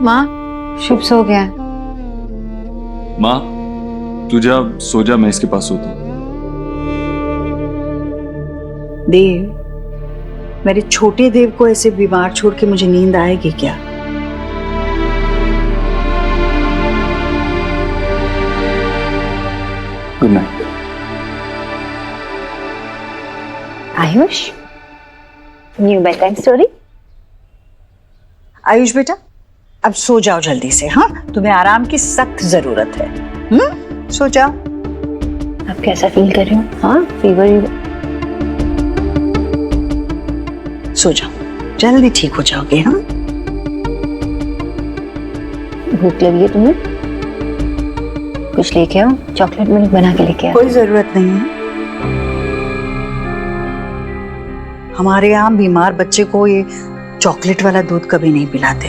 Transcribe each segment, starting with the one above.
माँ, शुभ सो गया। माँ तू जा, सो जा, मैं इसके पास सोता हूँ। देव, मेरे छोटे देव को ऐसे बीमार छोड़ के मुझे नींद आएगी क्या? Good night. Ayush, new bad time story. Ayush बेटा, अब सो जाओ जल्दी से। हाँ, तुम्हें आराम की सख्त जरूरत है। सो जाओ। आप कैसा फील कर रहे हो? हाँ, फीवर? सो जाओ, जल्दी ठीक हो जाओगे। हाँ, भूख लगी है तुम्हें? कुछ लेके आओ, चॉकलेट मिल्क बना के लेके आओ। कोई जरूरत नहीं है। हमारे यहाँ बीमार बच्चे को ये चॉकलेट वाला दूध कभी नहीं पिलाते,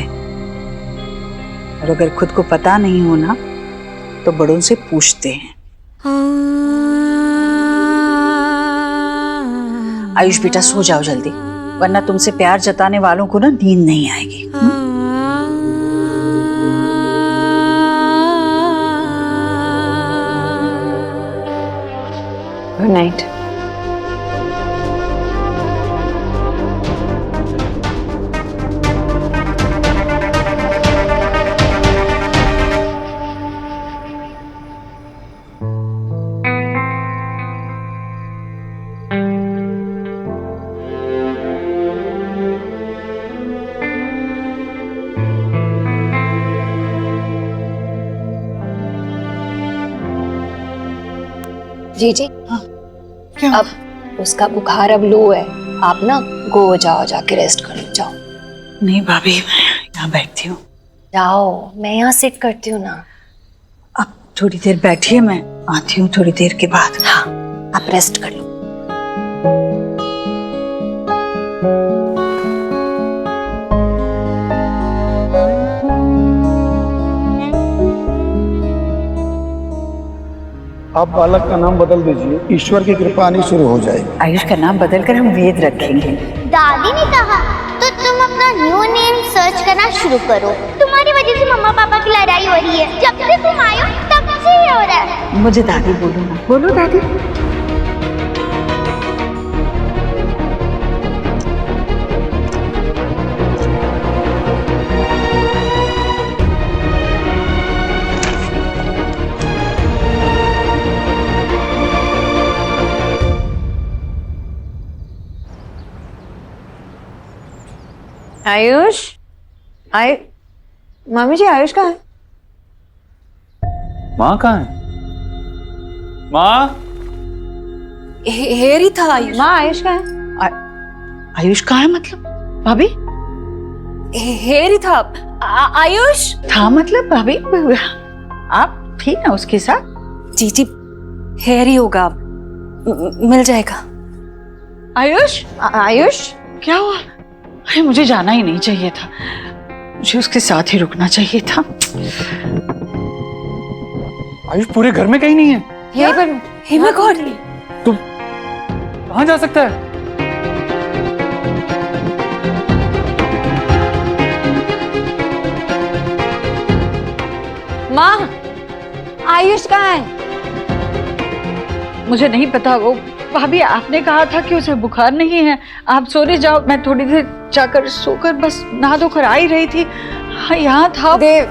और अगर खुद को पता नहीं हो ना तो बड़ों से पूछते हैं। आयुष बेटा, सो जाओ जल्दी, वरना तुमसे प्यार जताने वालों को ना नींद नहीं आएगी। Good night. जी जी, हाँ, क्या? अब उसका बुखार अब लो है, आप ना गो जाओ, जाके रेस्ट कर लो, जाओ। नहीं भाभी, मैं यहाँ बैठती हूँ। जाओ, मैं यहाँ सिट करती हूँ ना। अब थोड़ी देर बैठिए, मैं आती हूँ थोड़ी देर के बाद। हाँ, आप रेस्ट कर लो। आप बालक का नाम बदल दीजिए, ईश्वर की कृपा आनी शुरू हो जाएगी। आयुष का नाम बदलकर हम वेद रखेंगे। दादी ने कहा तो तुम अपना न्यू नेम सर्च करना शुरू करो। तुम्हारी वजह से मम्मा पापा की लड़ाई हो रही है। जब से तुम आए हो तब से ये हो रहा है। मुझे दादी बोलो ना। बोलो दादी। आयुष, मम्मी जी, आयुष कहाँ है? माँ कहाँ है? माँ? हेरी था आयुष। माँ, आयुष कहाँ है? आयुष कहाँ है मतलब? भाभी? हेरी था। आयुष था मतलब? भाभी आप थी ना उसके साथ? जी जी, हेरी होगा, मिल जाएगा। आयुष? आयुष क्या हुआ? अरे मुझे जाना ही नहीं चाहिए था, मुझे उसके साथ ही रुकना चाहिए था। आयुष पूरे घर में कहीं नहीं है। यहीं पर। हे माय गॉड, तुम कहाँ जा सकता है? माँ, आयुष कहाँ है? मुझे नहीं पता। वो भाभी, आपने कहा था कि उसे बुखार नहीं है, आप सोने जाओ। मैं थोड़ी देर जाकर सोकर बस नहा धोकर आ ही रही थी। हाँ, यहाँ था। देव,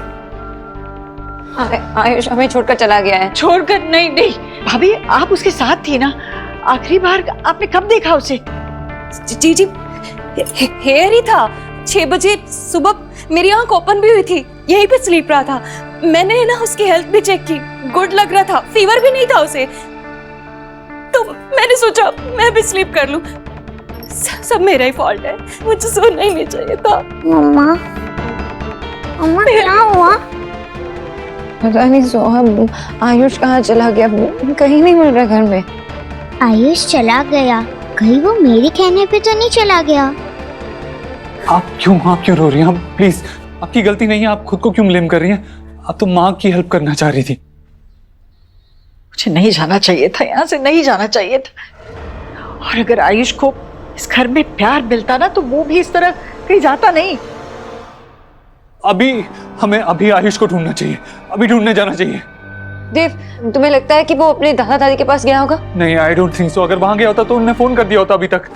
आयुष हमें छोड़कर चला गया है। छोड़कर? नहीं नहीं भाभी, आप उसके साथ थी ना। आखिरी बार आपने कब देखा उसे? जी जी, हेयर ही था। 6 बजे सुबह मेरी आंख ओपन भी हुई थी, यहीं पे स्लीप रहा था। मैंने ना उसकी हेल्थ भी चेक की, गुड लग रहा था, फीवर भी नहीं था उसे। तो मैंने सोचा मैं भी स्लीप कर लूं। सब मेरा ही फॉल्ट है, मुझे सोना ही नहीं चाहिए था। मम्मा, मम्मा क्या हुआ? पता नहीं सोहम, आयुष कहाँ चला गया, कहीं नहीं मिल रहा घर में। आयुष चला गया, कहीं वो मेरे कहने पे तो नहीं चला गया? आप क्यों रो रही हैं? आप प्लीज, आपकी गलती नहीं है, आप खुद को क्यों ब्लेम कर रही हैं? आप तो माँ की हेल्प करना चाह रही थी। मुझे नहीं जाना चाहिए था, यहाँ से नहीं जाना चाहिए था। और अगर आयुष को इस घर में प्यार मिलता ना तो वो भी इस तरह कहीं जाता नहीं। अभी हमें अभी आयुष को ढूंढना चाहिए, अभी ढूंढने जाना चाहिए। देव, तुम्हें लगता है कि वो अपने दादा दादी के पास गया होगा? नहीं, आई डोंट थिंक सो। अगर वहां गया होता तो उन्होंने फोन कर दिया होता अभी तक।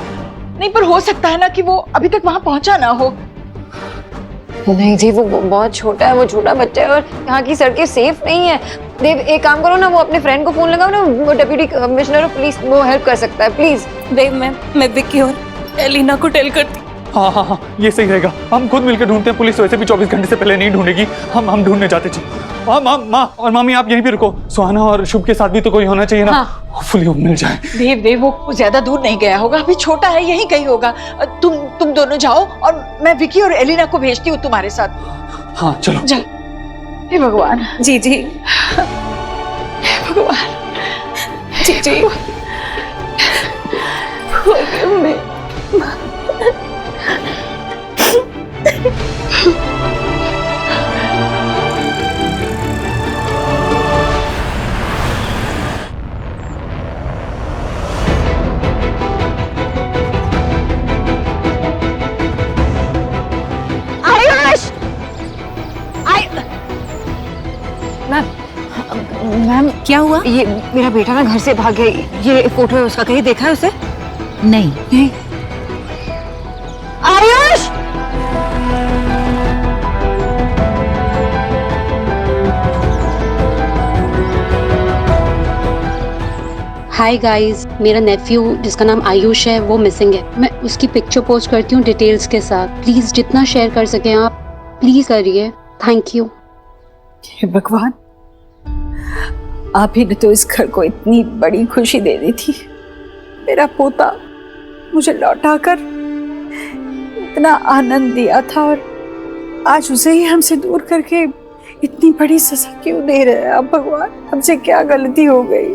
नहीं, पर हो सकता है ना कि वो अभी तक वहां पहुंचा ना हो। नहीं जी, वो बहुत छोटा है, वो छोटा बच्चा है और यहाँ की सड़कें सेफ नहीं है। देव, एक काम करो ना, वो अपने फ्रेंड को फोन लगाओ ना, वो डिप्टी कमिश्नर ऑफ पुलिस, वो हेल्प कर सकता है, प्लीज। देव, मैं विक्की और एलिना को टेल करती। हाँ हाँ हाँ, ये सही रहेगा। हम खुद मिलकर ढूंढते हैं, पुलिस वैसे भी 24 घंटे से पहले नहीं ढूंढेगी। हम ढूंढने जाते जी। माँ और मामी, आप यहीं पे रुको। सुहाना और शुभ के साथ भी तो कोई होना चाहिए ना। होपफुली वो मिल जाए। देव, वो ज्यादा दूर नहीं गया होगा, अभी छोटा है, यहीं कहीं होगा। तुम दोनों जाओ और मैं विकी और एलिना को भेजती हूँ तुम्हारे साथ। हाँ चलो। हे भगवान। जी जी भगवान। जी जी। Forgive me. मैम, क्या हुआ? ये मेरा बेटा ना घर से भाग गया, ये फोटो है उसका, कहीं देखा है उसे? नहीं। आयुष! हाय गाइस, मेरा नेफ्यू जिसका नाम आयुष है वो मिसिंग है। मैं उसकी पिक्चर पोस्ट करती हूँ डिटेल्स के साथ। प्लीज जितना शेयर कर सकें आप प्लीज करिए, थैंक यू। हे भगवान, आप ही ने तो इस घर को इतनी बड़ी खुशी दे दी थी। मेरा पोता मुझे लौटाकर इतना आनंद दिया था और आज उसे ही हमसे दूर करके इतनी बड़ी सजा क्यों दे रहे हैं आप भगवान? हमसे क्या गलती हो गई?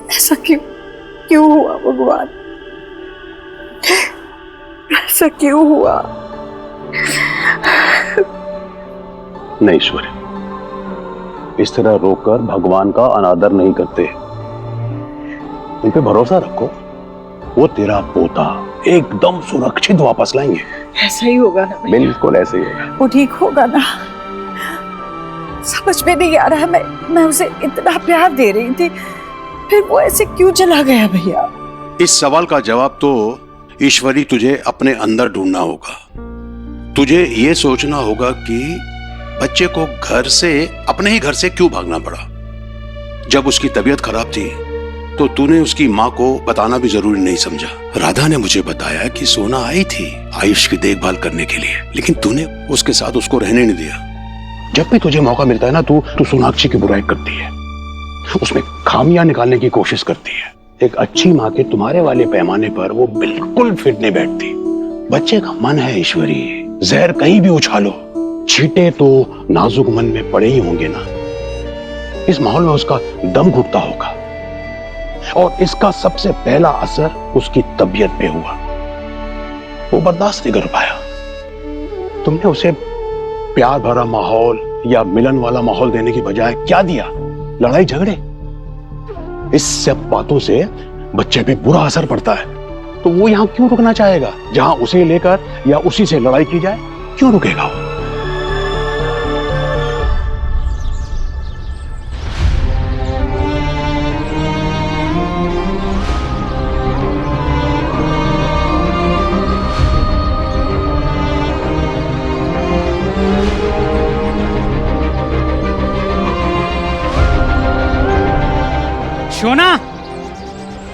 ऐसा क्यों हुआ भगवान? ऐसा क्यों हुआ? नहीं ईश्वर, इस तरह रोककर भगवान का अनादर नहीं करते। उन पे भरोसा रखो, वो तेरा पोता एकदम सुरक्षित वापस लाएंगे। ऐसा ही होगा ना भैया? बिल्कुल ऐसे ही होगा। वो ठीक होगा ना? समझ में नहीं आ रहा है, मैं उसे इतना प्यार दे रही थी, फिर वो ऐसे क्यों चला गया भैया? इस सवाल का जवाब तो ईश्वरी तुझे अपने अंदर ढूंढना होगा। तुझे ये सोचना होगा कि बच्चे को घर से, अपने ही घर से क्यों भागना पड़ा। जब उसकी तबीयत खराब थी तो तूने उसकी माँ को बताना भी जरूरी नहीं समझा। राधा ने मुझे बताया कि सोना आई थी आयुष की देखभाल करने के लिए, लेकिन तूने उसके साथ उसको रहने नहीं दिया। जब भी तुझे मौका मिलता है ना, तू सोनाक्षी की बुराई करती है, उसमें खामियां निकालने की कोशिश करती है। एक अच्छी माँ के तुम्हारे वाले पैमाने पर वो बिल्कुल फिट नहीं बैठती। बच्चे का मन है ईश्वरी, जहर कहीं भी उछालो, छींटे तो नाजुक मन में पड़े ही होंगे ना। इस माहौल में उसका दम घुटता होगा और इसका सबसे पहला असर उसकी तबीयत पे हुआ। वो बर्दाश्त नहीं कर पाया। तुमने उसे प्यार भरा माहौल या मिलन वाला माहौल देने की बजाय क्या दिया? लड़ाई झगड़े। इस सब बातों से बच्चे पे बुरा असर पड़ता है। तो वो यहां क्यों रुकना चाहेगा? जहां उसे लेकर या उसी से लड़ाई की जाए, क्यों रुकेगा वो?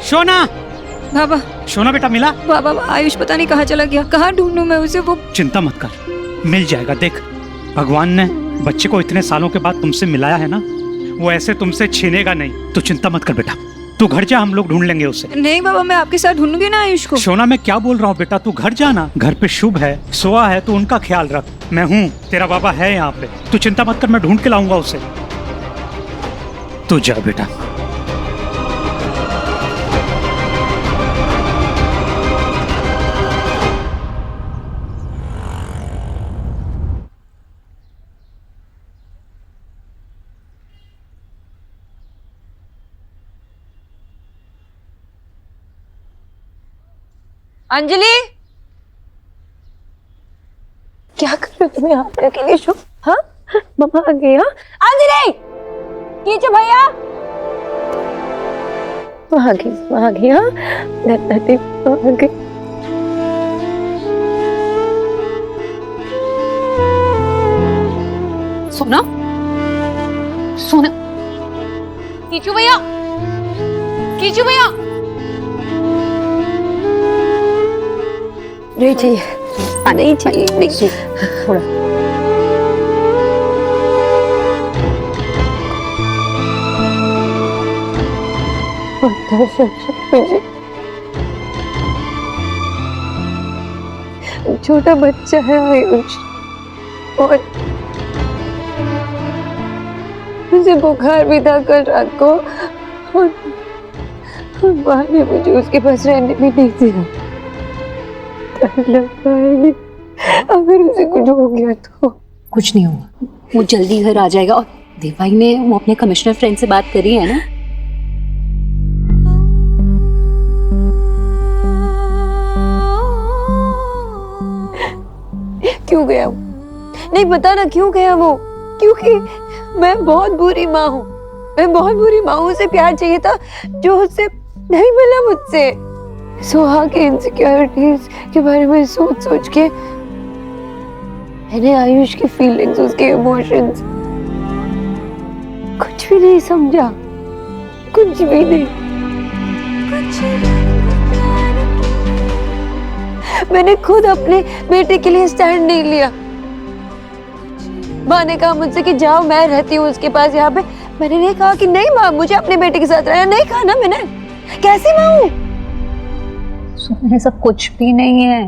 शोना बाबा, शोना बेटा मिला? बाबा आयुष पता नहीं कहाँ चला गया, कहाँ ढूंढूं मैं उसे? वो चिंता मत कर, मिल जाएगा। देख, भगवान ने बच्चे को इतने सालों के बाद तुमसे मिलाया है ना, वो ऐसे तुमसे छीनेगा नहीं। तो चिंता मत कर बेटा, तू घर जा, हम लोग ढूंढ लेंगे उसे। नहीं बाबा, मैं आपके साथ ढूंढूंगी ना आयुष को। शोना, मैं क्या बोल रहा हूँ बेटा, तू घर जाना। घर पे शुभ है, सोआ है, तू उनका ख्याल रख। मैं हूँ, तेरा बाबा है यहाँ पे, तू चिंता मत कर, मैं ढूंढ के लाऊंगा उसे। तू जा बेटा। अंजलि, क्या कर रहे हो तुम यहाँ पे अकेले शो? हाँ मम्मा आ गई। हाँ अंजलि कीचो भैया वहाँ आ गई। हाँ आ गई। सोना सोना कीचू भैया, कीचू भैया। नहीं चाहिए, नहीं चाहिए, नहीं चाहिए। थोड़ा छोटा बच्चा है आयुष और मुझे बुखार भी था कल रात को और माँ ने मुझे उसके पास रहने भी नहीं दिया। डर लगता है अगर उसे कुछ हो गया तो। कुछ नहीं होगा, वो जल्दी घर आ जाएगा। और देवाई ने वो अपने कमिश्नर फ्रेंड से बात करी है ना? क्यों गया वो? नहीं पता ना क्यों गया वो। क्योंकि मैं बहुत बुरी माँ हूँ, मैं बहुत बुरी माँ हूँ। उसे प्यार चाहिए था जो उससे नहीं मिला मुझसे। सुहा के इनसिक्योरिटीज के बारे में सोच सोच के मैंने आयुष की फीलिंग्स, उसके इमोशंस कुछ भी नहीं समझा, कुछ भी नहीं। मैंने खुद अपने बेटे के लिए स्टैंड नहीं लिया। माँ ने कहा मुझसे कि जाओ मैं रहती हूँ उसके पास यहाँ पे। मैंने नहीं कहा कि नहीं माँ मुझे अपने बेटे के साथ रहना। नहीं कहा ना मैंने। कैसी माँ हूँ? सोना ऐसा कुछ भी नहीं है।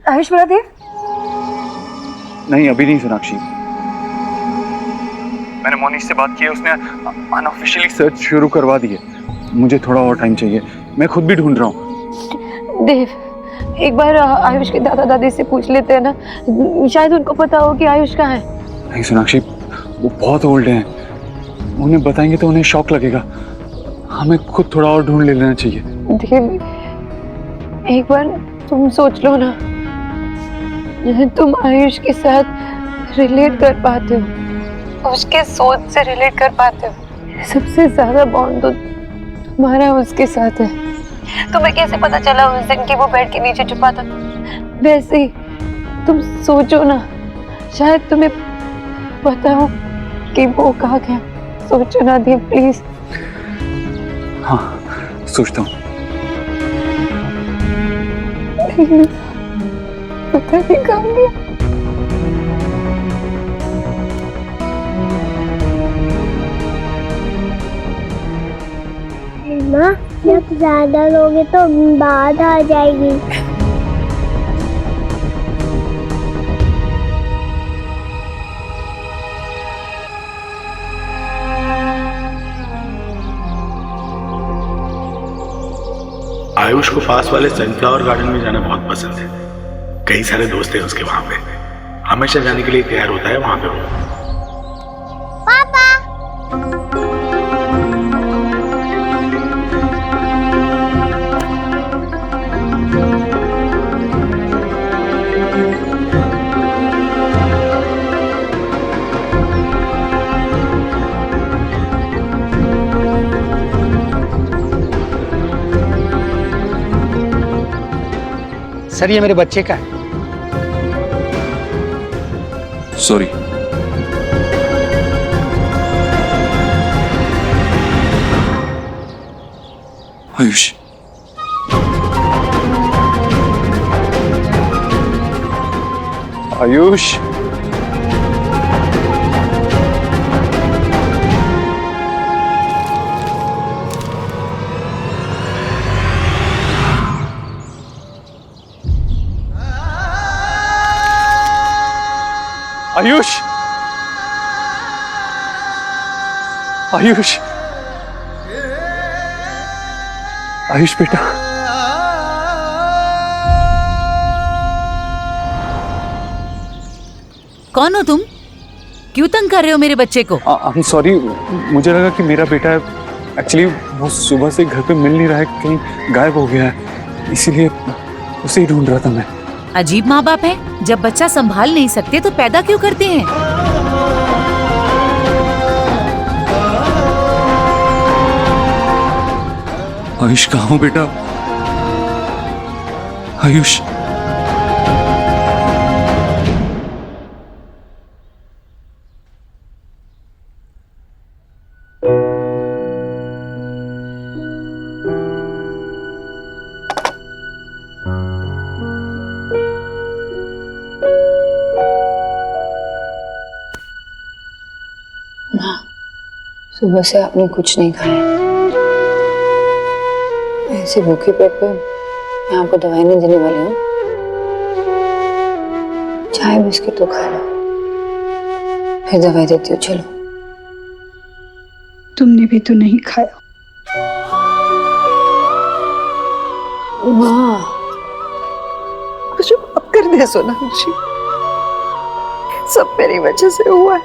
आयुष महादेव? नहीं अभी नहीं सोनाक्षी, मैंने मोनिश से बात की है, उसने अनऑफिशियली सर्च शुरू करवा दी है। मुझे थोड़ा और टाइम चाहिए, मैं खुद भी ढूंढ रहा हूँ। देव एक बार आयुष के दादा दादी से पूछ लेते हैं ना, शायद उनको पता हो कि आयुष कहाँ है। नहीं सोनाक्षी, वो बहुत ओल्ड हैं, उन्हें बताएंगे तो उन्हें शॉक लगेगा। हमें खुद थोड़ा और ढूंढ लेना चाहिए। देव एक बार तुम सोच लो ना, तुम आयुष के साथ रिलेट कर पाते हो, उसके सोच से रिलेट कर पाते हो। सबसे ज्यादा बॉन्ड तो तुम्हारा उसके साथ है। तुम्हें कैसे पता चला उस दिन कि वो बेड के नीचे छुपा था? वैसे ही तुम सोचो ना, शायद तुम्हें पता हो कि वो कहाँ गया। सोचो ना देव प्लीज। हाँ सोचता हूँ। पता नहीं कहाँ गया। माँ जब ज्यादा लोगे तो बाढ़ आ जाएगी। आयुष को पास वाले सनफ्लावर गार्डन में जाना बहुत पसंद है। कई सारे दोस्त हैं उसके वहां पे, हमेशा जाने के लिए तैयार होता है वहां पे वो। पापा सर ये मेरे बच्चे का है। सॉरी। आयुष आयुष आयुष आयुष आयुष बेटा, कौन हो तुम? क्यों तंग कर रहे हो मेरे बच्चे को? I'm sorry, मुझे लगा कि मेरा बेटा है एक्चुअली वो सुबह से घर पे मिल नहीं रहा है, कहीं गायब हो गया है, इसीलिए उसे ही ढूंढ रहा था मैं। अजीब माँ बाप है, जब बच्चा संभाल नहीं सकते तो पैदा क्यों करते हैं? आयुष कहाँ हो बेटा? आयुष, सुबह से आपने कुछ नहीं खाया। ऐसे भूखे पेट पे मैं आपको दवाई नहीं देने वाली हूँ। चाय बिस्किट तो खा लो, फिर दवाई देती हूँ। चलो। तुमने भी तो नहीं खाया। माँ, मुझे माफ कर दे सोनाक्षी, सब मेरी वजह से हुआ है।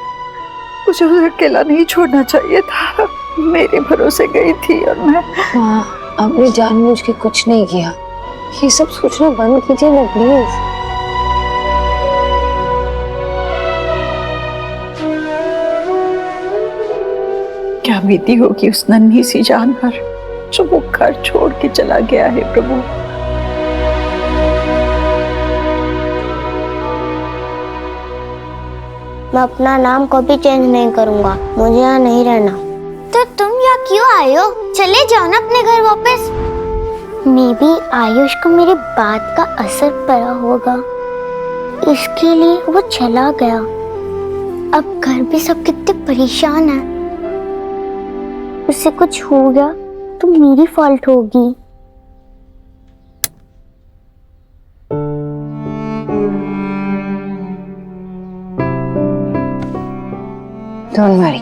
मुझे उसे अकेला नहीं छोड़ना चाहिए था। मेरे भरोसे गई थी और मैं। माँ, आपने जानबूझ के कुछ नहीं किया। ये सब सोचना बंद कीजिए ना प्लीज। क्या बीती होगी उस नन्ही सी जान पर जो वो घर छोड़ के चला गया है प्रभु। मैं अपना नाम कभी चेंज नहीं करूंगा, मुझे यहाँ नहीं रहना। तो तुम यहाँ क्यों आए हो? चले जाओ ना अपने घर वापस। मे बी आयुष को मेरी बात का असर पड़ा होगा, इसके लिए वो चला गया। अब घर भी सब कितने परेशान हैं। उसे कुछ हो गया तो मेरी फॉल्ट होगी। डोंट वरी,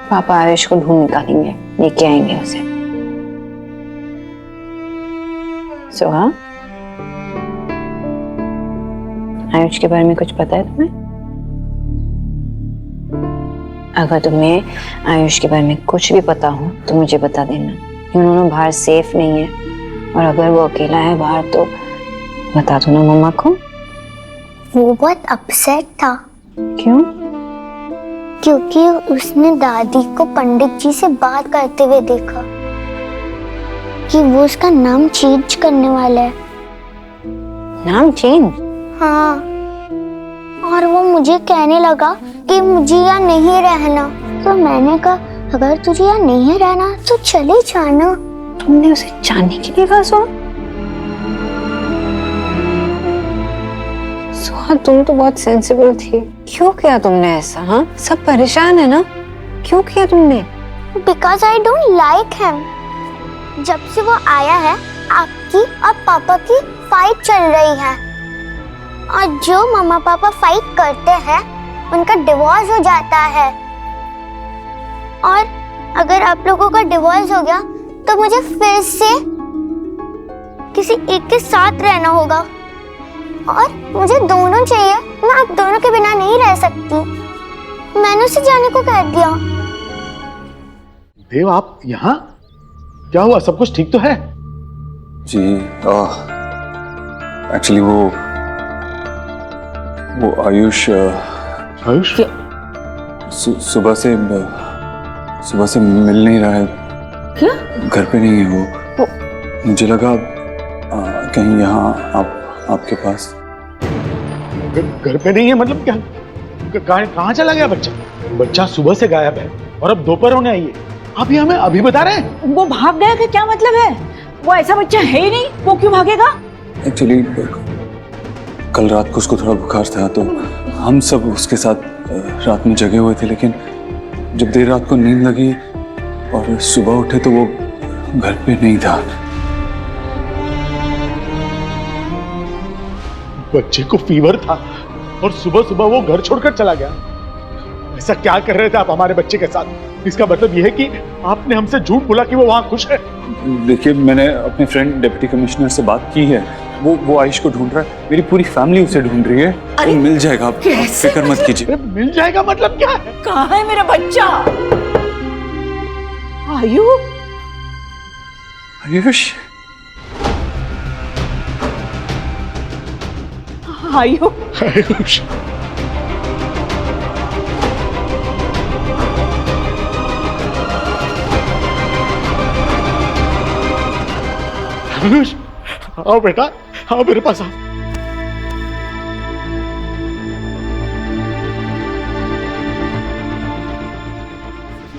पापा आयुष को ढूंढ निकालेंगे, लेके आएंगे उसे। सोहा, आयुष के बारे में कुछ पता है तुम्हें? अगर तुम्हें आयुष के बारे में कुछ भी पता हो तो मुझे बता देना। उन्होंने बाहर सेफ नहीं है, और अगर वो अकेला है बाहर तो बता दो ना मम्मा को। वो बहुत अपसेट था। क्यों? क्योंकि उसने दादी को पंडित जी से बात करते हुए देखा कि वो उसका नाम चेंज करने वाला है। नाम चेंज? हाँ, और वो मुझे कहने लगा कि मुझे यहाँ नहीं रहना। तो मैंने कहा अगर तुझे यहाँ नहीं रहना तो चले जाना। तुमने उसे जाने के लिए कहा? सोहा, तुम तो बहुत सेंसिबल थी। क्यों किया तुमने ऐसा? हाँ, सब परेशान है ना, क्यों किया तुमने? Because I don't like him. जब से वो आया है आपकी और पापा की फाइट चल रही है, और जो मम्मा पापा फाइट करते हैं उनका डिवोर्स हो जाता है। और अगर आप लोगों का डिवोर्स हो गया तो मुझे फिर से किसी एक के साथ रहना होगा, और मुझे दोनों चाहिए। मैं आप दोनों के बिना नहीं रह सकती। मैंने उसे जाने को कह दिया। देव, आप यहाँ? क्या हुआ? सब कुछ ठीक तो है? जी एक्चुअली वो आयुष सुबह से मिल नहीं रहा है। क्या? घर पे नहीं है वो। मुझे लगा कहीं यहाँ आपके पास। घर पे नहीं है मतलब क्या? कहाँ चला गया बच्चा? बच्चा सुबह से गायब है और अब दोपहर होने आई है। आप ये हमें अभी बता रहे हैं? वो भाग गया कि क्या मतलब है? वो ऐसा बच्चा है ही नहीं, वो क्यों भागेगा? एक्चुअली कल रात को उसको थोड़ा बुखार था, तो हम सब उसके साथ रात में जगे हुए थे, लेकिन जब देर रात को नींद लगी और सुबह उठे तो वो घर पे नहीं था। बच्चे को फीवर था और सुबह सुबह वो घर छोड़कर चला गया। ऐसा क्या कर रहे थे आप हमारे बच्चे के साथ? इसका मतलब यह है कि आपने हमसे झूठ बोला कि वो वहां खुश है। देखिए, मैंने अपने फ्रेंड डिप्टी कमिश्नर से बात की है। वो आयुष को ढूंढ रहा है। मेरी पूरी फैमिली उसे ढूंढ रही है। वो मिल जाएगा, आप फिक्र मत कीजिए। मिल जाएगा मतलब क्या है? कहाँ है मेरा बच्चा? आयु, आयुष, आयुष, आयुष, आओ बेटा, आओ मेरे पास आओ।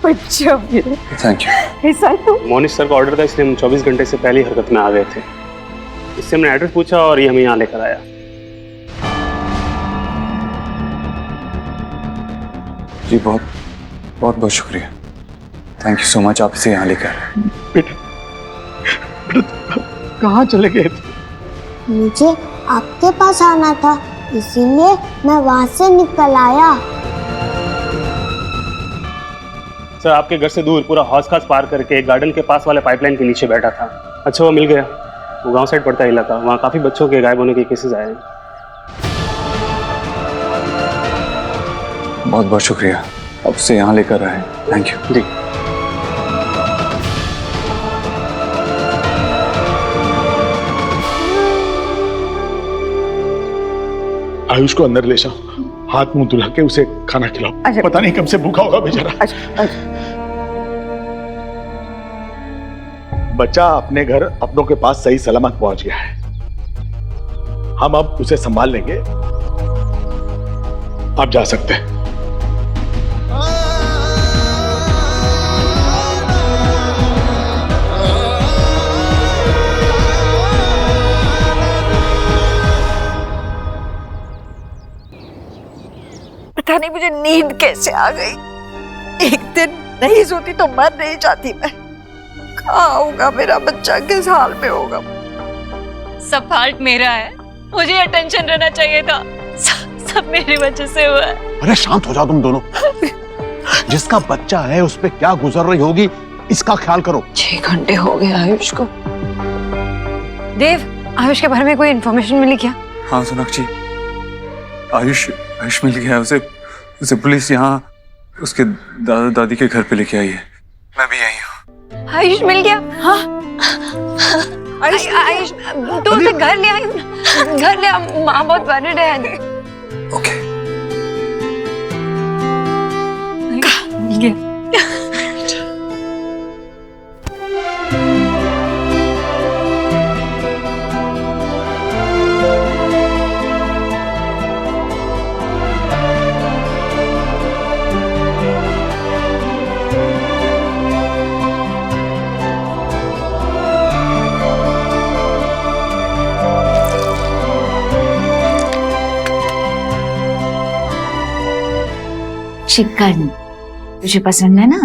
बच्चा मेरा, थैंक यू। ऐसा तो मोनिश सर का ऑर्डर था, इसलिए हम 24 घंटे से पहले ही हरकत में आ गए थे। इससे हमने एड्रेस पूछा और ये हमें यहाँ लेकर आया। जी बहुत बहुत बहुत शुक्रिया, थैंक यू सो मच, आप इसे यहाँ लेकर आए। बेटा, कहाँ चले गए थे? मुझे आपके पास आना था, इसीलिए मैं वहाँ से निकल आया। सर आपके घर से दूर पूरा हौस खास पार करके गार्डन के पास वाले पाइपलाइन के नीचे बैठा था। अच्छा वो मिल गया। वो गांव साइड पड़ता है इलाका, वहाँ काफी बच्चों के गायब होने के केसेस आए हैं। बहुत बहुत शुक्रिया, अब से यहाँ लेकर आए, थैंक यू। जी आयुष को अंदर ले जाओ, हाथ मुंह धुला के उसे खाना खिलाओ। पता नहीं कब से भूखा होगा बेचारा। बच्चा अपने घर अपनों के पास सही सलामत पहुंच गया है। हम अब उसे संभाल लेंगे, आप जा सकते हैं। पता नहीं मुझे नींद कैसे आ गई। एक दिन नहीं सोती तो मर नहीं जाती मैं। कहाँ होगा मेरा बच्चा, किस हाल में होगा? सब फाल्ट मेरा है, मुझे अटेंशन रहना चाहिए था। सब मेरी वजह से हुआ है। अरे शांत हो जाओ तुम दोनों। जिसका बच्चा है उस पे क्या गुजर रही होगी, इसका ख्याल करो। 6 घंटे हो गए आयुष को। देव, आयुष के बारे में कोई इन्फॉर्मेशन मिली क्या? हाँ सोनाक्षी, आयुष मिल गया। उसे पुलिस यहाँ उसके दादा दादी के घर पे लेके आई है। मैं भी आई हूँ। आयुष मिल गया? हाँ आयुष तो उसे घर ले आई, घर ले आ, माँ बहुत वरिड है। ओके मिल गया। चिकन तुझे पसंद है ना?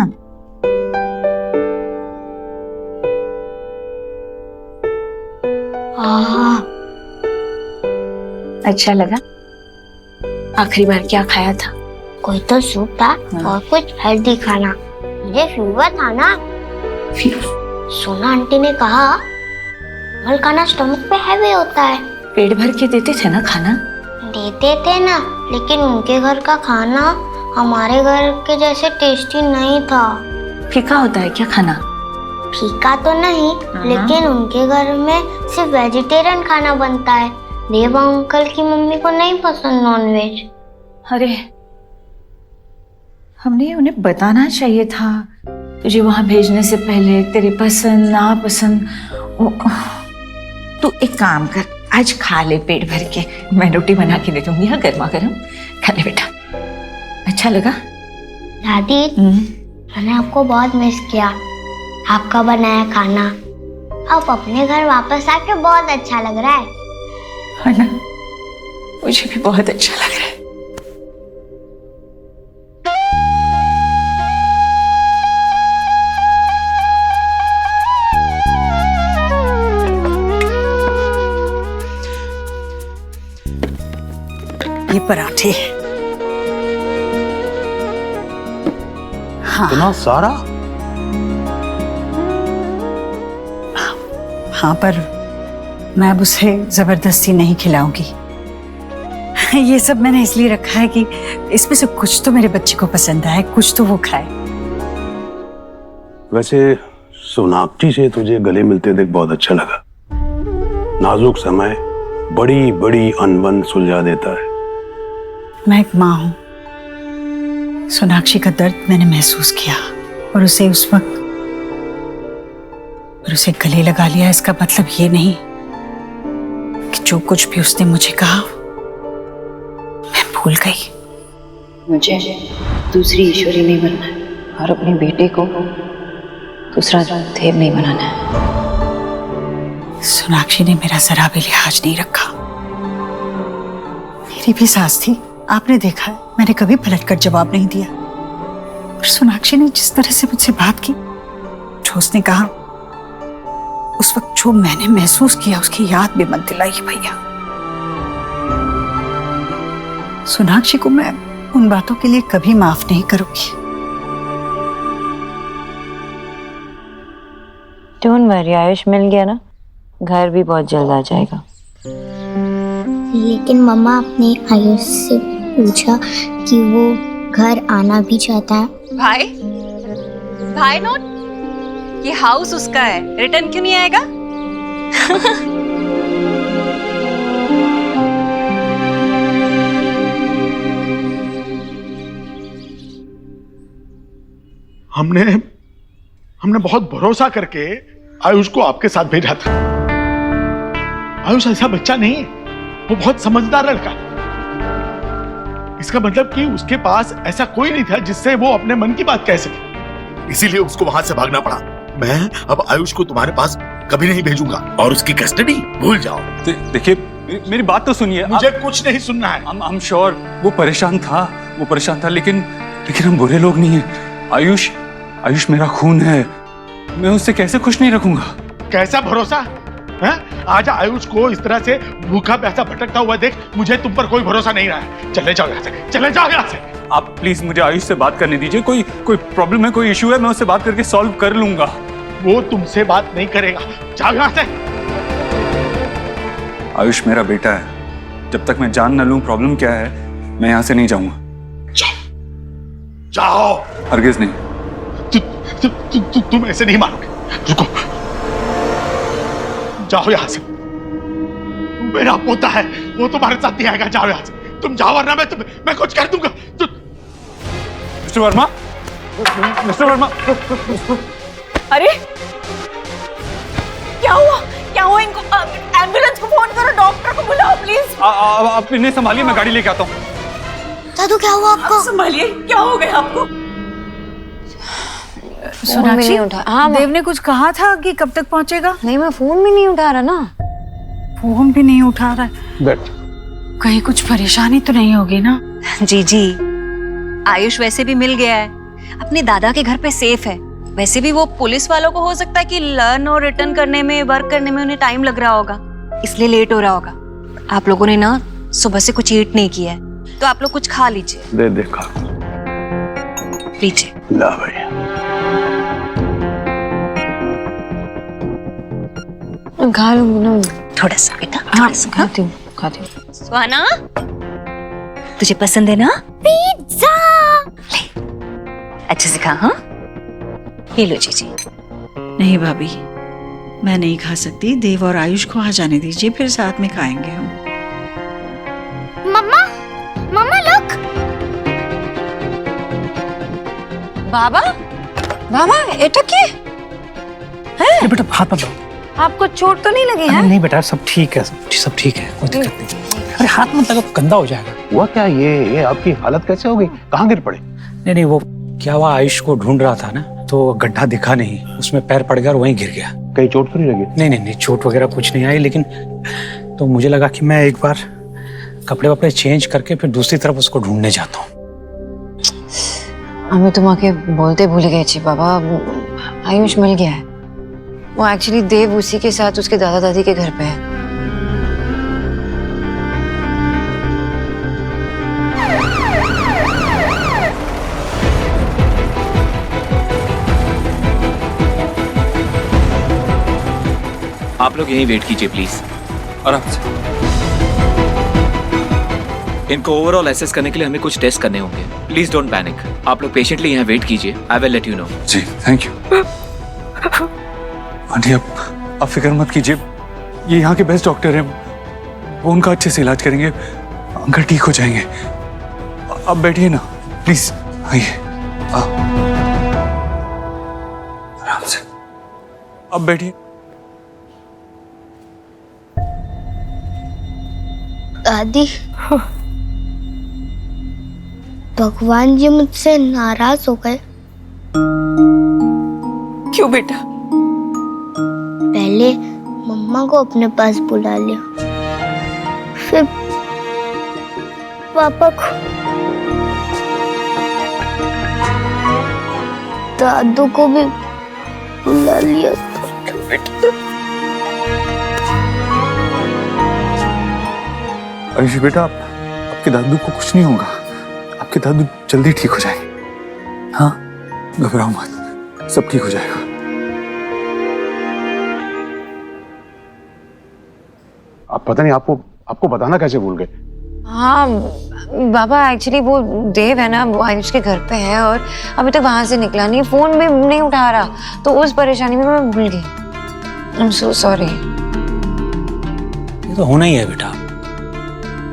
अच्छा लगा? आखिरी बार क्या खाया था? कोई तो सूप था और कुछ हेल्दी खाना। मुझे फीवर था ना। सोना आंटी ने कहा कमल खाना स्टमक पे हैवी होता है। पेट भर के देते थे ना खाना? देते थे ना, लेकिन उनके घर का खाना हमारे घर के जैसे टेस्टी नहीं था। फीका होता है क्या खाना? फीका तो नहीं, लेकिन उनके घर में सिर्फ वेजिटेरियन खाना बनता है। देव अंकल की मम्मी को नहीं पसंद नॉनवेज। अरे हमने उन्हें बताना चाहिए था तुझे वहां भेजने से पहले, तेरी पसंद नापसंद। तू एक काम कर, आज खा ले पेट भर के। मैं रोटी बना के दे दूंगी, हाँ गर्मा गर्म खा ले बेटा। अच्छा लगा? दादी मैंने आपको बहुत मिस किया, आपका बनाया खाना। अब अपने घर वापस आके बहुत अच्छा लग रहा है ना? मुझे भी बहुत अच्छा लग रहा है। ये पराठे। इतना सारा? हाँ, पर मैं अब उसे जबरदस्ती नहीं खिलाऊंगी। ये सब मैंने इसलिए रखा है कि इसमें से कुछ तो मेरे बच्चे को पसंद आए, कुछ तो वो खाए। वैसे सोनाक्षी से तुझे गले मिलते देख बहुत अच्छा लगा। नाजुक समय बड़ी बड़ी अनबन सुलझा देता है। मैं एक माँ हूँ। सोनाक्षी का दर्द मैंने महसूस किया और उसे उस वक्त और उसे गले लगा लिया। इसका मतलब ये नहीं कि जो कुछ भी उसने मुझे कहा मैं भूल गई। मुझे दूसरी ईश्वरी नहीं बनना है और अपने बेटे को दूसरा देव नहीं बनाना है। सोनाक्षी ने मेरा जरा भी लिहाज नहीं रखा। मेरी भी सास थी, आपने देखा है, मैंने कभी पलटकर जवाब नहीं दिया। और सोनाक्षी ने जिस तरह से मुझसे बात की, जो उसने कहा, उस वक्त जो मैंने महसूस किया उसकी याद भी मत दिलाई भैया। सोनाक्षी को मैं उन बातों के लिए कभी माफ नहीं करूंगी। डोंट वरी आयुष, मिल गया ना, घर भी बहुत जल्द आ जाएगा। लेकिन मम्मा आपने आयुष से पूछा कि वो घर आना भी चाहता है। भाई नोट, ये हाउस उसका है, रिटर्न क्यों नहीं आएगा? हमने बहुत भरोसा करके आयुष को आपके साथ भेजा था। आयुष ऐसा बच्चा नहीं है, वो बहुत समझदार लड़का है। इसका मतलब कि उसके पास ऐसा कोई नहीं था जिससे वो अपने मन की बात कह सके, इसीलिए उसको वहां से भागना पड़ा। मैं अब आयुष को तुम्हारे पास कभी नहीं भेजूंगा और उसकी कस्टडी भूल जाओ। देखिए मेरी बात तो सुनिए। मुझे कुछ नहीं सुनना है। I'm sure वो परेशान था, लेकिन हम बुरे लोग नहीं हैं। आयुष मेरा खून है, मैं उससे कैसे खुश नहीं रखूंगा? कैसा भरोसा है? आज आयुष को इस तरह से भूखा प्यासा भटकता हुआ देख मुझे तुम पर कोई भरोसा नहीं रहा है। चले जाओ यहाँ से, चले जाओ यहाँ से। आप प्लीज मुझे आयुष से बात करने दीजिए। कोई प्रॉब्लम है, कोई इशू है, मैं उससे बात करके सॉल्व कर लूंगा। वो तुमसे बात नहीं करेगा, जाओ यहाँ से। आयुष मेरा बेटा है, जब तक मैं जान न लूं प्रॉब्लम क्या है, मैं यहाँ से नहीं जाऊंगा। जाओ। हरगिज नहीं। तुम ऐसे नहीं मानोगे, रुको, जाओ यहाँ से। मेरा पोता है, वो तुम्हारे साथ नहीं आएगा, जाओ यहाँ से। तुम जाओ वरना मैं कुछ कर दूंगा। मिस्टर वर्मा, अरे क्या हुआ इनको? एम्बुलेंस को फोन करो, डॉक्टर को बुलाओ प्लीज। आप इन्हें संभालिए, मैं गाड़ी लेके आता हूँ। दादू क्या हुआ आपको? संभालिए, क्या हो गया आपको? सोनाक्षी, हाँ, देव ने कुछ कहा था कि कब तक पहुंचेगा? नहीं, मैं फोन भी नहीं उठा रहा ना। फोन भी नहीं उठा रहा है। बैठ। कहीं कुछ परेशानी तो नहीं होगी ना? जी, आयुष वैसे भी मिल गया है, अपने दादा के घर पे सेफ है। वैसे भी वो पुलिस वालों को हो सकता है कि लर्न और रिटर्न करने में, वर्क करने में उन्हें टाइम लग रहा होगा, इसलिए लेट हो रहा होगा। आप लोगों ने ना सुबह से कुछ ईट नहीं किया है, तो आप लोग कुछ खा लीजिए। देखा लीजिए। ला भैया, खा लूंगी ना थोड़ा सा बेटा, हाँ, खाती हूँ। सुहाना, तुझे पसंद है ना पिज्जा? ले, अच्छे से खा। हाँ, ये लो जी। नहीं भाभी, मैं नहीं खा सकती। देव और आयुष को आ जाने दीजिए, फिर साथ में खाएंगे हम। मम्मा लुक। बाबा এটা কি है? बेटा हाथ मत दो। आपको चोट तो नहीं लगी है? नहीं बेटा, सब ठीक है, सब ठीक है, कोई दिक्कत नहीं। अरे हाथ मत लगा, गंदा हो जाएगा। हुआ क्या? ये आपकी हालत कैसे हो गई? कहाँ गिर पड़े? नहीं, वो क्या हुआ, आयुष को ढूंढ रहा था ना, तो गड्ढा दिखा नहीं, उसमें पैर पड़ गया और वहीं गिर गया। कहीं चोट तो नहीं लगी? नहीं, चोट वगैरह कुछ नहीं आई, लेकिन तो मुझे लगा कि मैं एक बार कपड़े वपड़े चेंज करके फिर दूसरी तरफ उसको ढूंढने जाता हूँ। हमें तुम्हारे बोलते भूल गए छी बाबा, आयुष मिल गया है। वो एक्चुअली देव उसी के साथ उसके दादा दादी के घर पे है। आप लोग यहीं वेट कीजिए प्लीज। आराम से। इनको ओवरऑल एसेस करने के लिए हमें कुछ टेस्ट करने होंगे। Please don't panic. आप लोग पेशेंटली यहाँ वेट कीजिए। I will let you know. जी, थैंक यू। आंटी आप फिक्र मत कीजिए, ये यहाँ के बेस्ट डॉक्टर हैं, वो उनका अच्छे से इलाज करेंगे, अंकल ठीक हो जाएंगे। अब बैठिए ना प्लीज, आइए आराम से, अब बैठिए। दादी, भगवान जी मुझसे नाराज हो गए। क्यों बेटा? पहले मम्मा को अपने पास बुला लिया, फिर पापा को, दादू को भी बुला लिया। आयुष बेटा, आपके दादू को कुछ नहीं होगा, आपके दादू जल्दी ठीक हो जाएंगे। हाँ, घबराओ मत, सब ठीक हो जाएगा। आप पता नहीं आपको बताना कैसे भूल गए। हाँ बाबा, एक्चुअली वो देव है ना, वो आयुष के घर पे है और अभी तक वहां से निकला नहीं, फोन भी नहीं उठा रहा, तो उस परेशानी में मैं भूल गई। I am so sorry. ये तो होना ही है बेटा,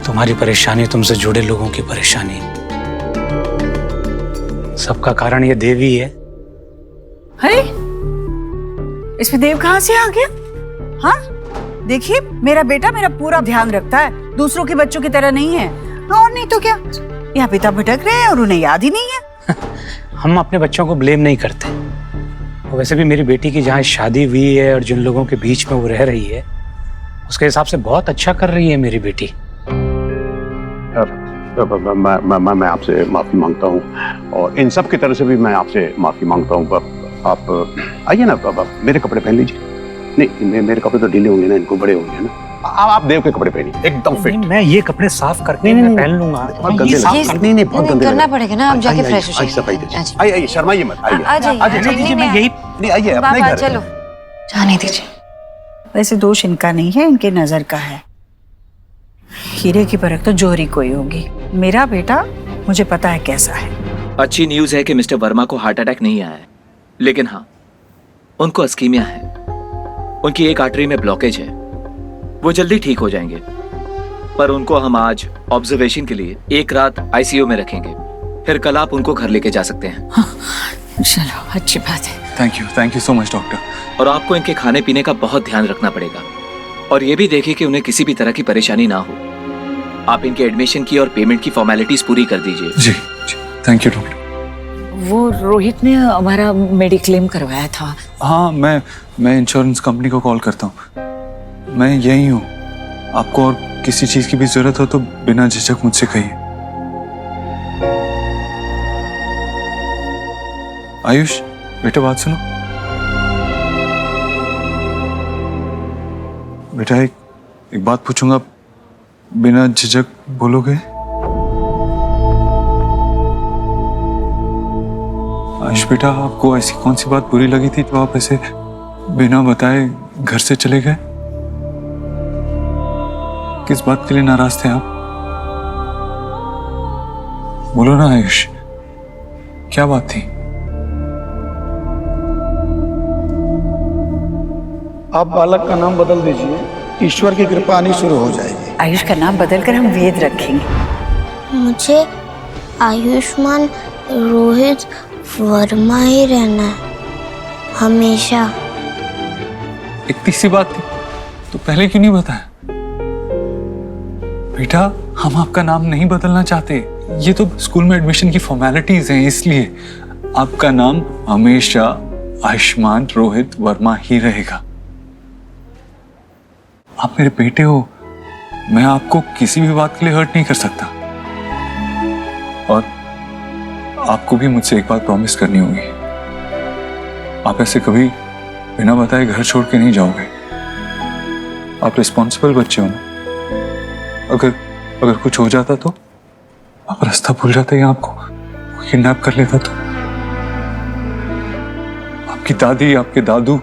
तुम्हारी परेशानी, तुमसे जुड़े लोगों की परेशानी, सबका कारण ये देव ही है। अरे इसमें देव कहाँ से आ गया? हाँ देखिए, मेरा बेटा मेरा पूरा ध्यान रखता है, दूसरों के बच्चों की तरह नहीं है। और नहीं तो क्या, यहाँ पिता भटक रहे हैं और उन्हें याद ही नहीं है। हम अपने बच्चों को ब्लेम नहीं करते, और वैसे भी मेरी बेटी की जहाँ शादी हुई है और जिन लोगों के बीच में वो रह रही है, उसके हिसाब से बहुत अच्छा कर रही है मेरी बेटी। मैं आपसे माफी मांगता हूँ और इन सब की तरफ से भी मैं आपसे माफी मांगता हूँ। आप आइए ना, मेरे कपड़े पहन लीजिए। नहीं, मेरे कपड़े तो ढीले होंगे ना, इनको बड़े होंगे ना। आप देव के कपड़े पहनिए, एकदम फिट। मैं ये कपड़े साफ करके मैं पहन लूंगा। बहुत गंदे नहीं, बहुत गंदे करना पड़ेगा ना, आप जाके फ्रेश हो जाइए। आइए, शर्माइए मत, आइए। मैं यही नहीं, आइए अपने घर। चलो जाने दीजिए। वैसे दोष इनका नहीं है, इनके नजर का है। हीरे की परख तो जोहरी कोई होगी। मेरा बेटा मुझे पता है कैसा है। अच्छी न्यूज है कि मिस्टर वर्मा को हार्ट अटैक नहीं आया है, लेकिन हाँ, उनको अस्कीमिया है, उनकी एक आर्टरी में ब्लॉकेज है, वो जल्दी ठीक हो जाएंगे। पर उनको हम आज ऑब्जर्वेशन के लिए एक रात आईसीयू में रखेंगे, फिर कल आप उनको घर लेके जा सकते हैं। हाँ, चलो अच्छी बात है। Thank you so much doctor. और आपको इनके खाने पीने का बहुत ध्यान रखना पड़ेगा, और ये भी देखिए कि उन्हें किसी भी तरह की परेशानी ना हो। आप इनके एडमिशन की और पेमेंट की फॉर्मेलिटीज पूरी कर दीजिए। जी, थैंक यू डॉक्टर। वो रोहित ने हमारा मेडिक्लेम करवाया था। हाँ, मैं इंश्योरेंस कंपनी को कॉल करता हूँ। मैं यही हूँ, आपको और किसी चीज की भी जरूरत हो तो बिना झिझक मुझसे कहिए। आयुष बेटा, बात सुनो बेटा, एक बात पूछूंगा, बिना झिझक बोलोगे? आयुष बेटा, आपको ऐसी कौन सी बात बुरी लगी थी जो आप ऐसे बिना बताए घर से चले गए? किस बात के लिए नाराज थे आप? बोलो ना आयुष, क्या बात थी? आप बालक का नाम बदल दीजिए, ईश्वर की कृपा आनी शुरू हो जाएगी। आयुष का नाम बदलकर हम वेद रखेंगे। मुझे आयुष्मान रोहित वर्मा ही रहना है हमेशा। इतनी सी बात थी तो पहले क्यों नहीं बताया? बेटा, हम आपका नाम नहीं बदलना चाहते, ये तो स्कूल में एडमिशन की फॉर्मेलिटीज हैं, इसलिए आपका नाम हमेशा आयुष्मान रोहित वर्मा ही रहेगा। आप मेरे बेटे हो, मैं आपको किसी भी बात के लिए हर्ट नहीं कर सकता। और आपको भी मुझसे एक बात प्रॉमिस करनी होगी, आप ऐसे कभी बिना बताए घर छोड़ के नहीं जाओगे। आप रिस्पॉन्सिबल बच्चे हो ना, अगर कुछ हो जाता तो आप रास्ता भूल जाते या आपको किडनैप कर लेता तो? आपकी दादी, आपके दादू,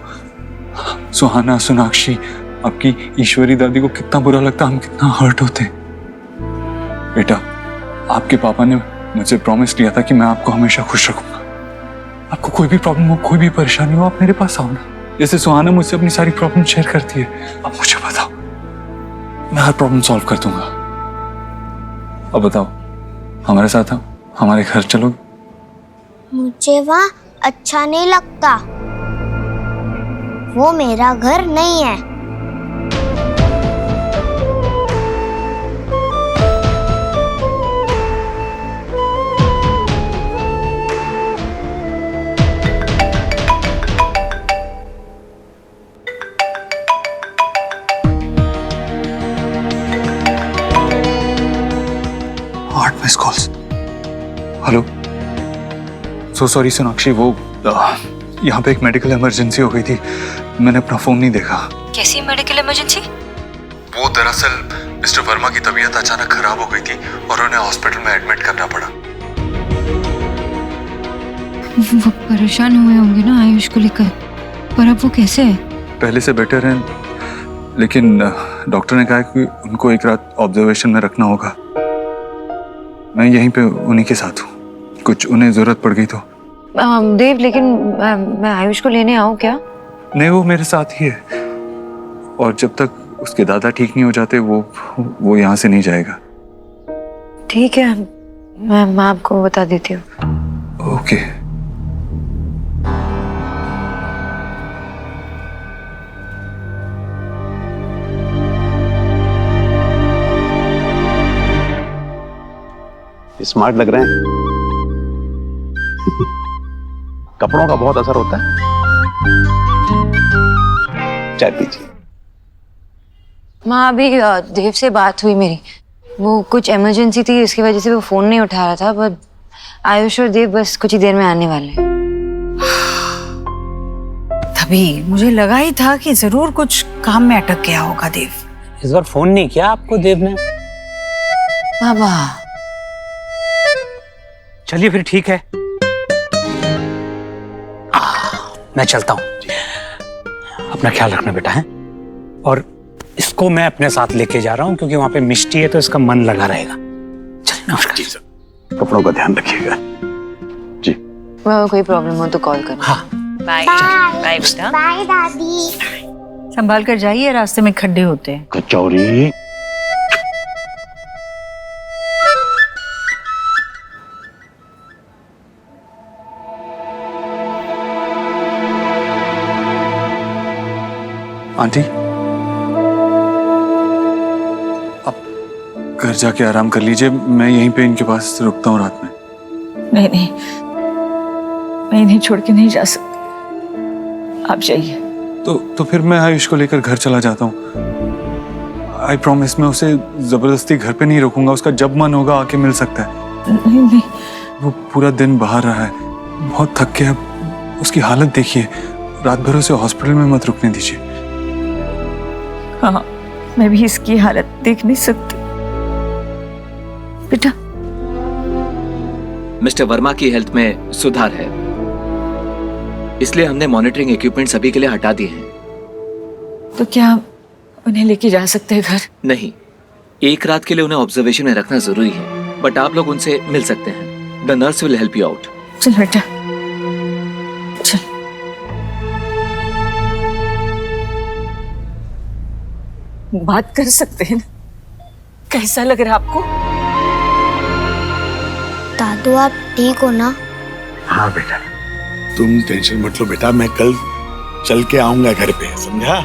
सुहाना, सोनाक्षी, आपकी ईश्वरी दादी को कितना बुरा लगता, हम कितना हर्ट होते। बेटा, आपके पापा ने मुझे प्रॉमिस किया था कि मैं आपको हमेशा खुश रखूंगा। आपको कोई भी प्रॉब्लम हो, कोई भी परेशानी हो, आप मेरे पास आओ ना। जैसे सुहाना मुझसे अपनी सारी प्रॉब्लम शेयर करती है। अब मुझे बताओ, मैं हर प्रॉब्लम सॉल्व कर दूंगा। अब बताओ, हमारे साथ आओ, हमारे घर चलो। मुझे वहाँ अच्छा नहीं लगता, वो मेरा घर नहीं है। Miss calls. Hello, so sorry Sonakshi, वो यहाँ पे एक मेडिकल इमरजेंसी हो गई थी, मैंने अपना फोन नहीं देखा। कैसी मेडिकल इमरजेंसी? वो दरअसल मिस्टर वर्मा की तबीयत अचानक खराब हो गई थी और उन्हें हॉस्पिटल में एडमिट करना पड़ा। वो परेशान हुए होंगे ना आयुष को लेकर, पर अब वो कैसे है? पहले से बेटर है, लेकिन डॉक्टर ने कहा कि उनको एक रात ऑब्जर्वेशन में रखना होगा। मैं यहीं पे उन्हीं के साथ हूँ, कुछ उन्हें जरूरत पड़ गई तो। देव, लेकिन मैं आयुष को लेने आऊँ क्या? नहीं, वो मेरे साथ ही है और जब तक उसके दादा ठीक नहीं हो जाते वो यहाँ से नहीं जाएगा। ठीक है, मैं आपको बता देती हूँ। ओके। स्मार्ट लग रहे हैं। कपड़ों का बहुत असर होता है। चाय पीजिए। माँ, अभी देव से बात हुई मेरी, वो कुछ इमरजेंसी थी, इसकी वजह से वो फोन नहीं उठा रहा था, पर आयुष और देव बस कुछ ही देर में आने वाले हैं। तभी मुझे लगा ही था कि जरूर कुछ काम में अटक गया होगा देव। इस बार फोन नहीं किया आपको देव ने? बाबा चलिए फिर ठीक है, मैं चलता हूँ। अपना ख्याल रखना बेटा है, और इसको मैं अपने साथ लेके जा रहा हूँ क्योंकि वहां पे मिष्टी है तो इसका मन लगा रहेगा। चलिए, नमस्कार। जी सर, कपड़ों का ध्यान रखिएगा। जी, कोई प्रॉब्लम हो तो कॉल करना। हाँ, बाय बाय बेटा। बाय दादी। संभाल कर जाइए, रास्ते में खड्डे होते हैं। कचौरी। आंटी, अब घर जाके आराम कर लीजिए, मैं यहीं पे इनके पास रुकता हूँ रात में। नहीं नहीं, मैं इन्हें छोड़ के नहीं जा सकती, आप जाइए। तो फिर मैं आयुष को लेकर घर चला जाता हूँ। आई प्रॉमिस, मैं उसे जबरदस्ती घर पे नहीं रोकूंगा, उसका जब मन होगा आके मिल सकता है। नहीं नहीं, वो पूरा दिन बाहर रहा है, बहुत थक गया, उसकी हालत देखिए, रात भर उसे हॉस्पिटल में मत रुकने दीजिए। हाँ, मैं भी इसकी हालत देख नहीं सकती बेटा। मिस्टर वर्मा की हेल्थ में सुधार है, इसलिए हमने मॉनिटरिंग इक्विपमेंट सभी के लिए हटा दिए हैं। तो क्या उन्हें लेके जा सकते हैं घर? नहीं, एक रात के लिए उन्हें ऑब्जर्वेशन में रखना जरूरी है, बट आप लोग उनसे मिल सकते हैं। The nurse will help you out. चल बेटा, चल। बात कर सकते हैं ना? कैसा लग रहा है आपको? दादू, आप ठीक हो ना? हाँ बेटा, तुम टेंशन मत लो बेटा, मैं कल चल के आऊंगा घर पे, समझा?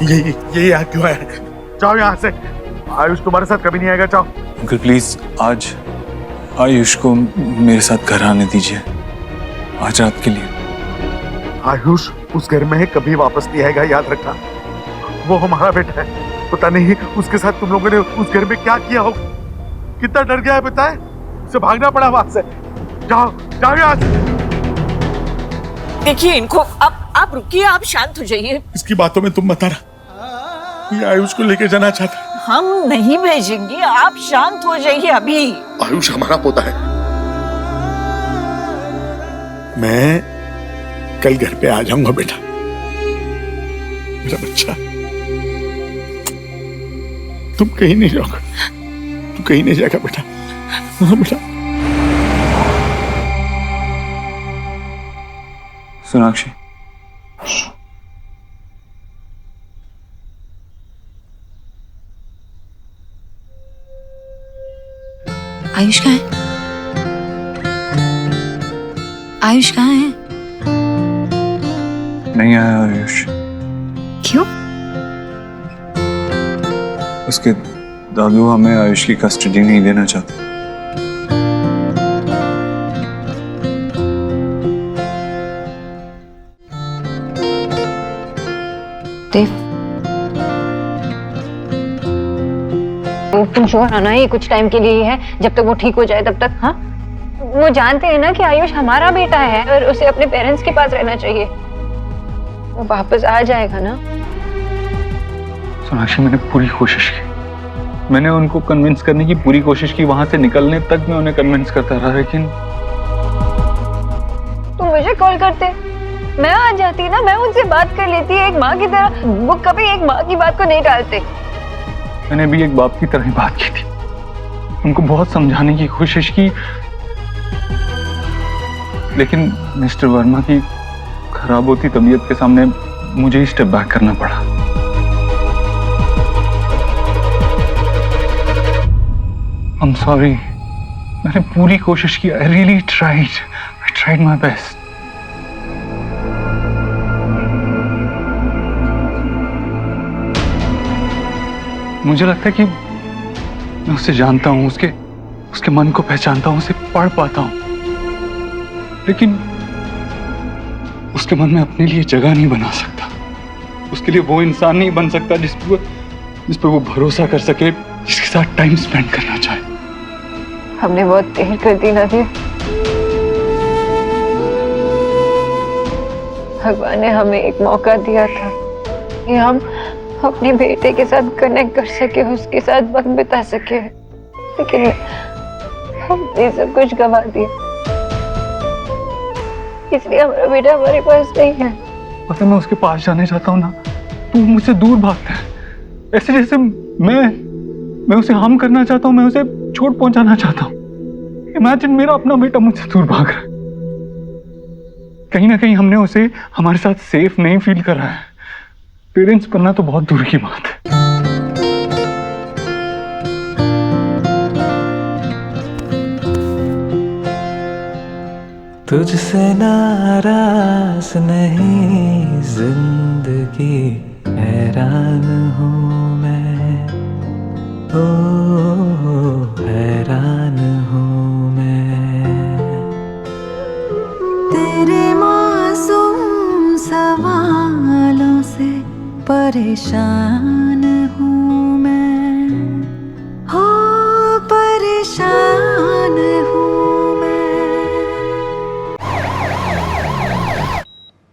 ये यहाँ क्यों आया? जाओ यहाँ से, आयुष तुम्हारे साथ कभी नहीं आएगा, जाओ। अंकल प्लीज, आज आयुष को मेरे साथ घर आने दीजिए, आज रात के लिए। आयुष उस घर में है, कभी वापस नहीं आएगा, याद रखना। वो हमारा बेटा है, पता नहीं उसके साथ तुम लोगों ने उस घर में क्या किया हो, कितना डर गया है पता है, उसे भागना पड़ा वहां से। जाओ जाओ यहाँ से। देखिए इनको, आप रुकिए, आप शांत हो जाइए। इसकी बातों में तुम मत आना, ये आयुष को लेके जाना चाहता है। हम नहीं भेजेंगे, आप शांत हो जाइए अभी। आयुष हमारा पोता है, मैं कल घर पे आ जाऊंगा बेटा, मेरा बच्चा। तुम कहीं नहीं जाओगे, तू कहीं नहीं जाएगा बेटा। हाँ बेटा। सोनाक्षी, आयुष कहाँ है? आयुष कहाँ है? नहीं आया आयुष। क्यों? उसके दादू हमें आयुष की कस्टडी नहीं देना चाहते। देव, तुम श्योर आना, ये कुछ टाइम के लिए ही है, जब तक वो ठीक हो जाए तब तक। हाँ, वो जानते हैं ना कि आयुष हमारा बेटा है और उसे अपने पेरेंट्स के पास रहना चाहिए। वो वापस आ जाएगा ना। सोनाक्षी, मैंने पूरी कोशिश की, मैंने उनको कन्विंस करने की पूरी कोशिश की, वहां से निकलने तक मैं उन्हें कन्विंस करता रहा, लेकिन तुम मुझे कॉल करते, मैं आ जाती ना, मैं उनसे बात कर लेती एक माँ की तरह। वो कभी एक माँ की बात को नहीं टालते। मैंने भी एक बाप की तरह ही बात की थी, उनको बहुत समझाने की कोशिश की, लेकिन मिस्टर वर्मा की खराब होती तबीयत के सामने मुझे ही स्टेप बैक करना पड़ा। I'm sorry, मैंने पूरी कोशिश की, I really tried my best। मुझे लगता है कि मैं उसे जानता हूं, उसके मन को पहचानता हूं, उसे पढ़ पाता हूं, लेकिन उसके मन में अपने लिए जगह नहीं बना सकता। उसके लिए वो इंसान नहीं बन सकता जिस पर वो भरोसा कर सके, जिसके साथ टाइम स्पेंड करना चाहे। हमने बहुत देर कर दी ना दी। भगवान ने हमें एक मौका दिया था कि हम अपने बेटे के साथ कनेक्ट कर सके, उसके साथ वक्त बिता सके, लेकिन हमने सब कुछ गंवा दिया। इसलिए हमारा बेटा हमारे पास नहीं है। पता, मैं उसके पास जाने चाहता हूँ ना, तो वो मुझसे दूर भागता है, ऐसे जैसे मैं उसे हार्म करना चाहता हूँ, मैं उसे चोट पहुंचाना चाहता हूँ। इमेजिन, मेरा अपना बेटा मुझसे दूर भाग रहा है। कहीं ना कहीं हमने उसे हमारे साथ सेफ नहीं फील करा है। पेरेंट्स बनना तो बहुत दूर की बात है। तुझसे नाराज नहीं जिंदगी, हैरान हूँ मैं, ओ हैरान हूँ मैं। तेरे मासूम सवालों से परेशान हूँ मैं, हो परेशान हूँ।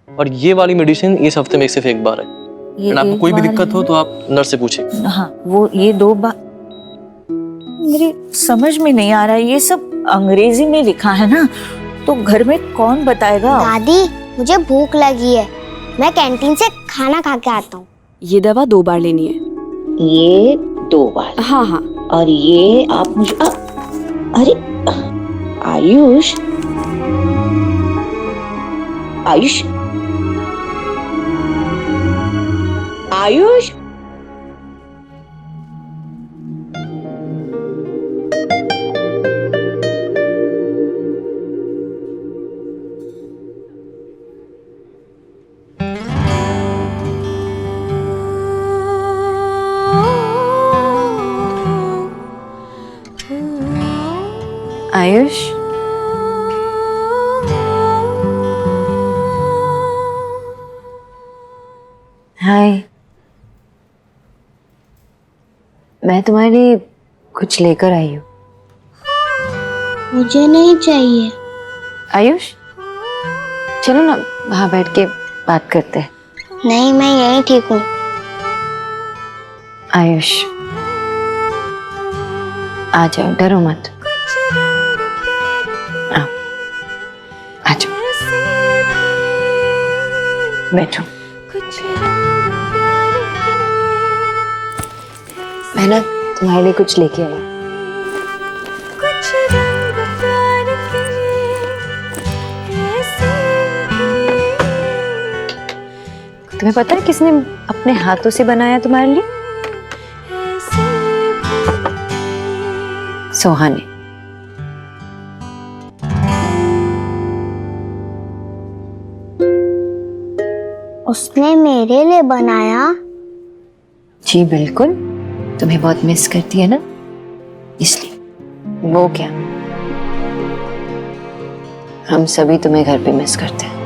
और ये वाली मेडिसिन इस हफ्ते में सिर्फ एक बार है। आपको कोई भी दिक्कत हो तो आप नर्स से पूछिए। हाँ, वो ये 2 बार मेरी समझ में नहीं आ रहा है, ये सब अंग्रेजी में लिखा है ना, तो घर में कौन बताएगा? दादी, मुझे भूख लगी है, मैं कैंटीन से खाना खा के आता हूँ। ये दवा 2 बार लेनी है। ये 2 बार? हाँ हाँ। और ये आप मुझे अरे आयुष, आयुष, आयुष, आयुष, हाय, मैं तुम्हारे लिए कुछ लेकर आई हूँ। मुझे नहीं चाहिए। आयुष, चलो ना वहाँ बैठ के बात करते हैं। नहीं, मैं यहीं ठीक हूँ। आयुष, आ जाओ, डरो मत। आओ, आ जाओ, बैठो। मैं ना तुम्हारे लिए कुछ लेके आई। तुम्हें पता है किसने अपने हाथों से बनाया तुम्हारे लिए? सोहा ने। उसने मेरे लिए बनाया? जी बिल्कुल, तुम्हें बहुत मिस करती है ना, इसलिए। वो क्या, हम सभी तुम्हें घर पे मिस करते हैं।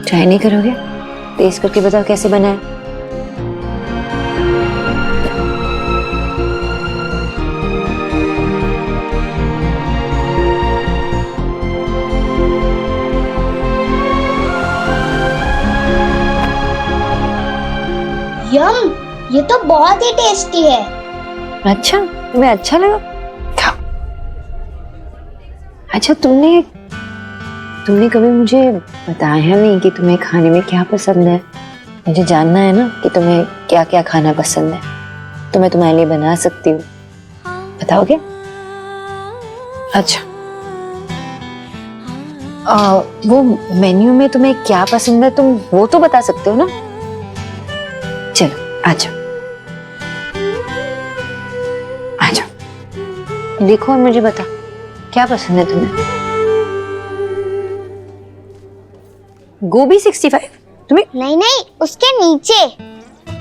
ट्राई नहीं करोगे? टेस्ट करके बताओ कैसे बना है। यम, ये तो बहुत ही टेस्टी है। अच्छा, तुम्हें अच्छा लगा? खाओ। अच्छा, तुमने कभी मुझे बताया नहीं कि तुम्हें खाने में क्या पसंद है। मुझे जानना है ना कि तुम्हें क्या क्या खाना पसंद है, तो मैं तुम्हारे लिए बना सकती हूँ। बताओगे? अच्छा, वो मेन्यू में तुम्हें क्या पसंद है तुम वो तो बता सकते हो ना। चलो आ जाओ, आ जाओ, देखो और मुझे बता क्या पसंद है तुम्हें। गोभी 65? तुम्हें नहीं, उसके नीचे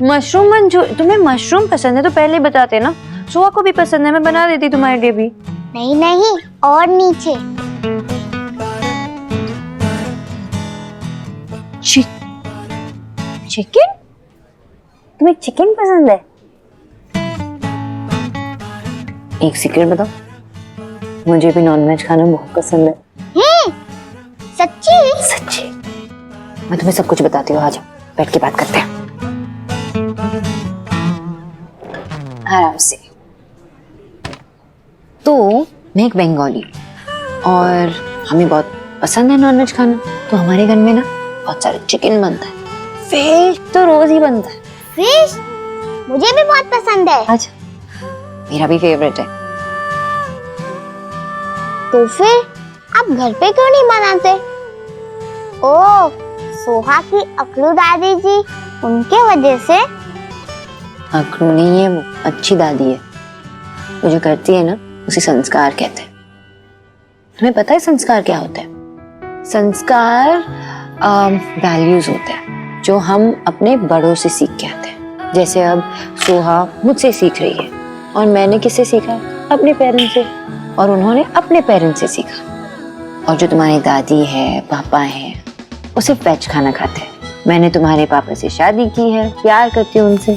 मशरूम मंचूरियन। तुम्हें मशरूम पसंद है तो पहले बताते ना, सोहा को भी पसंद है, मैं बना देती तुम्हारे लिए भी। नहीं, और नीचे चिकन। तुम्हें चिकन पसंद है? एक सीक्रेट बताओ, मुझे भी नॉनवेज खाना बहुत पसंद है। सच्ची? सच्ची, मैं तुम्हें सब कुछ बताती हूँ। आ जाओ, बैठ के बात करते हैं आराम से। तो मैं एक बंगाली और हमें बहुत पसंद है नॉनवेज खाना, तो हमारे घर में ना बहुत सारे चिकन बनता है, फिश तो रोज ही बनता है। फिश मुझे भी बहुत पसंद है। अच्छा, मेरा भी फेवरेट है। तो फिर आप घर पे क्यों नहीं बनाते? ओह, सोहा की अकलू दादी जी, उनके वजह से। अकलू नहीं है, वो अच्छी दादी है। वो जो करती है ना उसे संस्कार कहते हैं। तुम्हें पता है संस्कार क्या होता है? संस्कार वैल्यूज होते हैं जो हम अपने बड़ों से सीख के आते हैं। जैसे अब सोहा मुझसे सीख रही है और मैंने किससे सीखा? अपने पेरेंट्स से, और उन्होंने अपने पेरेंट्स से सीखा। और जो तुम्हारी दादी है, पापा है, वो सिर्फ वेज खाना खाते हैं। मैंने तुम्हारे पापा से शादी की है, प्यार करती हूँ उनसे,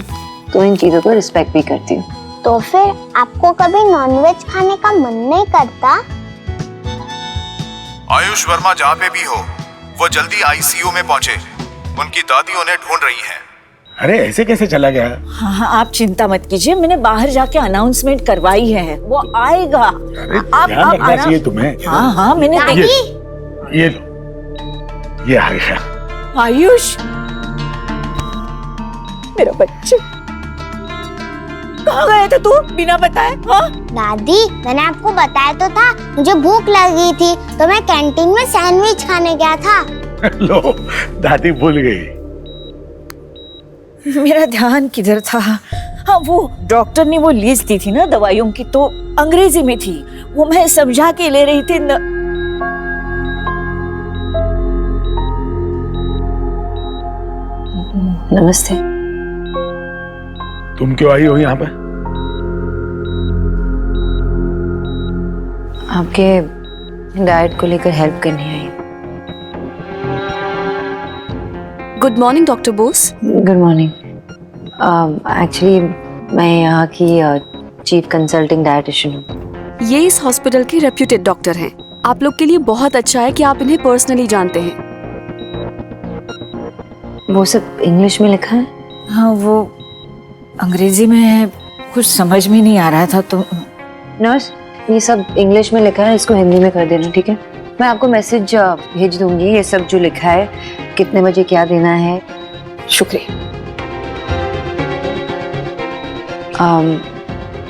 तो इन चीजों को रिस्पेक्ट भी करती हूँ। तो फिर आपको कभी नॉनवेज खाने का मन नहीं करता? आयुष वर्मा जहाँ पे भी हो, वो जल्दी आईसीयू में पहुंचे। उनकी दादी उन्हें ढूंढ रही हैं। अरे ऐसे कैसे चला गया? हाँ, आप चिंता मत कीजिए, मैंने बाहर जाके अनाउंसमेंट करवाई है, वो आएगा। ध्यान रखना चाहिए तुम्हें। हाँ, मैंने ये आयुष। आयुष, मेरा बच्चा, कहाँ गया था तू बिना बताए? हाँ दादी, मैंने आपको बताया तो था, मुझे भूख लगी थी तो मैं कैंटीन में सैंडविच खाने गया था। लो, दादी भूल गई। मेरा ध्यान किधर था? हाँ, वो डॉक्टर ने वो लिस्ट दी थी ना दवाइयों की, तो अंग्रेजी में थी, वो मैं समझा के ले रही थी। नमस्ते। तुम क्यों आई हो यहाँ पे? आपके डाइट को लेकर हेल्प करनी आई। Good morning doctor Bose. Good morning. Actually मैं यहाँ की चीफ कंसल्टिंग डाइटिशियन हूँ। ये इस हॉस्पिटल के रेप्यूटेड डॉक्टर हैं। आप लोग के लिए बहुत अच्छा है कि आप इन्हें पर्सनली जानते हैं। वो सब इंग्लिश में लिखा है? हाँ, वो अंग्रेजी में है, कुछ समझ में नहीं आ रहा था। तो नर्स, ये सब इंग्लिश में लिखा है, इसको हिंदी में कर देना, ठीक है? मैं आपको मैसेज भेज दूंगी, ये सब जो लिखा है, कितने बजे क्या देना है। शुक्रिया।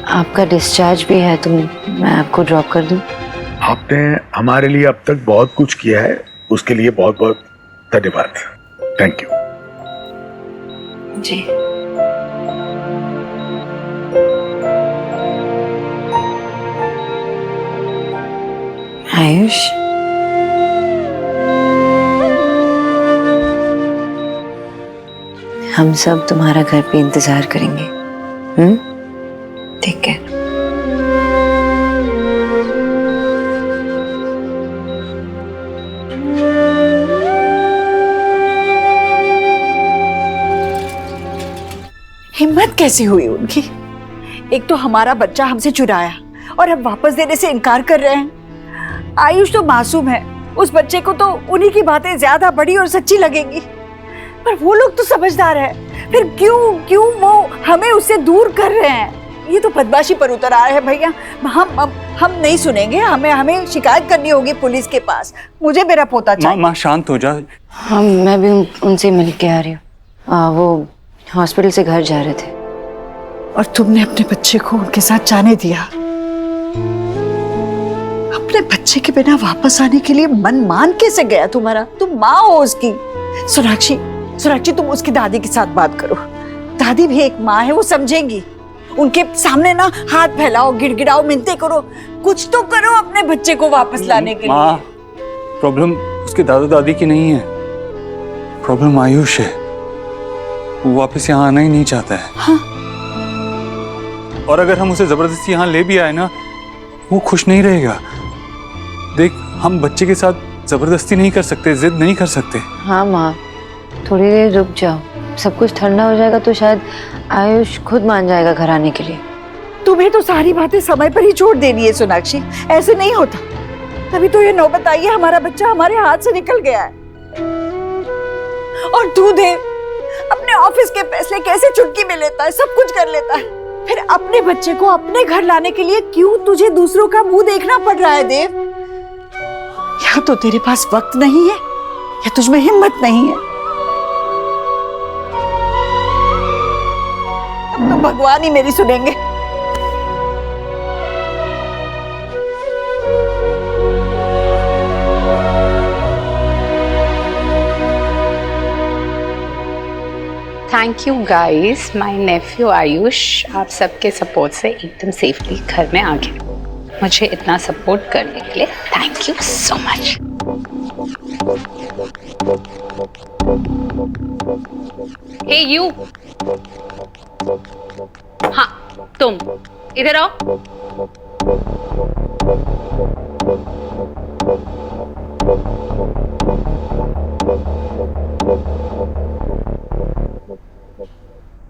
आपका डिस्चार्ज भी है, तो मैं आपको ड्रॉप कर दूं? आपने हमारे लिए अब तक बहुत कुछ किया है, उसके लिए बहुत बहुत धन्यवाद। Thank you. जी आयुष, हम सब तुम्हारा घर पे इंतजार करेंगे। ठीक है। हिम्मत कैसी हुई उनकी? एक तो हमारा बच्चा हमसे चुराया और अब वापस देने से इनकार कर रहे हैं। आयुष तो मासूम है, उस बच्चे को तो उन्हीं की बातें ज्यादा बड़ी और सच्ची लगेंगी, पर वो लोग तो समझदार है। फिर क्यों वो हमें उससे दूर कर रहे हैं? ये तो बदमाशी पर उतर आए हैं भैया। हम नहीं सुनेंगे, हमें शिकायत करनी होगी पुलिस के पास। मुझे मेरा पोता चाहिए। माँ शांत हो जा। हाँ, मैं भी उनसे मिल के आ रही हूँ। वो हॉस्पिटल से घर जा रहे थे। और तुमने अपने बच्चे को उनके साथ जाने दिया? अपने बच्चे के बिना वापस आने के लिए मन मान कैसे गया तुम्हारा? तुम माँ हो उसकी। सोनाक्षी तुम उसकी दादी के साथ बात करो। दादी भी एक माँ है, वो समझेंगी। उनके सामने ना हाथ फैलाओ, गिड़गिड़ाओ, मिन्नतें करो, कुछ तो करो अपने बच्चे को वापस लाने के लिए। प्रॉब्लम उसके दादा दादी की नहीं है, प्रॉब्लम आयुष है। वो वापस यहाँ आना ही नहीं चाहता है। हाँ? और अगर हम उसे जबरदस्ती यहाँ ले भी आए ना, वो खुश नहीं रहेगा। देख, हम बच्चे के साथ जबरदस्ती नहीं कर सकते, जिद नहीं कर सकते। हाँ माँ, थोड़ी देर रुक जाओ, सब कुछ ठंडा हो जाएगा तो शायद आयुष खुद मान जाएगा घर आने के लिए। तुम्हें तो सारी बातें समय पर ही छोड़ देनी है सोनाक्षी, ऐसे नहीं होता। तभी तो ये नौबत आई है, हमारा बच्चा हमारे हाथ से निकल गया है। और तू देव अपने ऑफिस के फैसले कैसे चुटकी में लेता है, सब कुछ कर लेता है। फिर अपने बच्चे को अपने घर लाने के लिए क्यों तुझे दूसरों का मुंह देखना पड़ रहा है देव? या तो तेरे पास वक्त नहीं है या तुझमें हिम्मत नहीं है। अब तो भगवान ही मेरी सुनेंगे। Thank you guys, my Neiphiu Ayush आप सबके सपोर्ट से एकदम सेफली घर में आ गया। मुझे इतना सपोर्ट करने के लिए thank you so much. Hey you, हाँ तुम इधर आओ।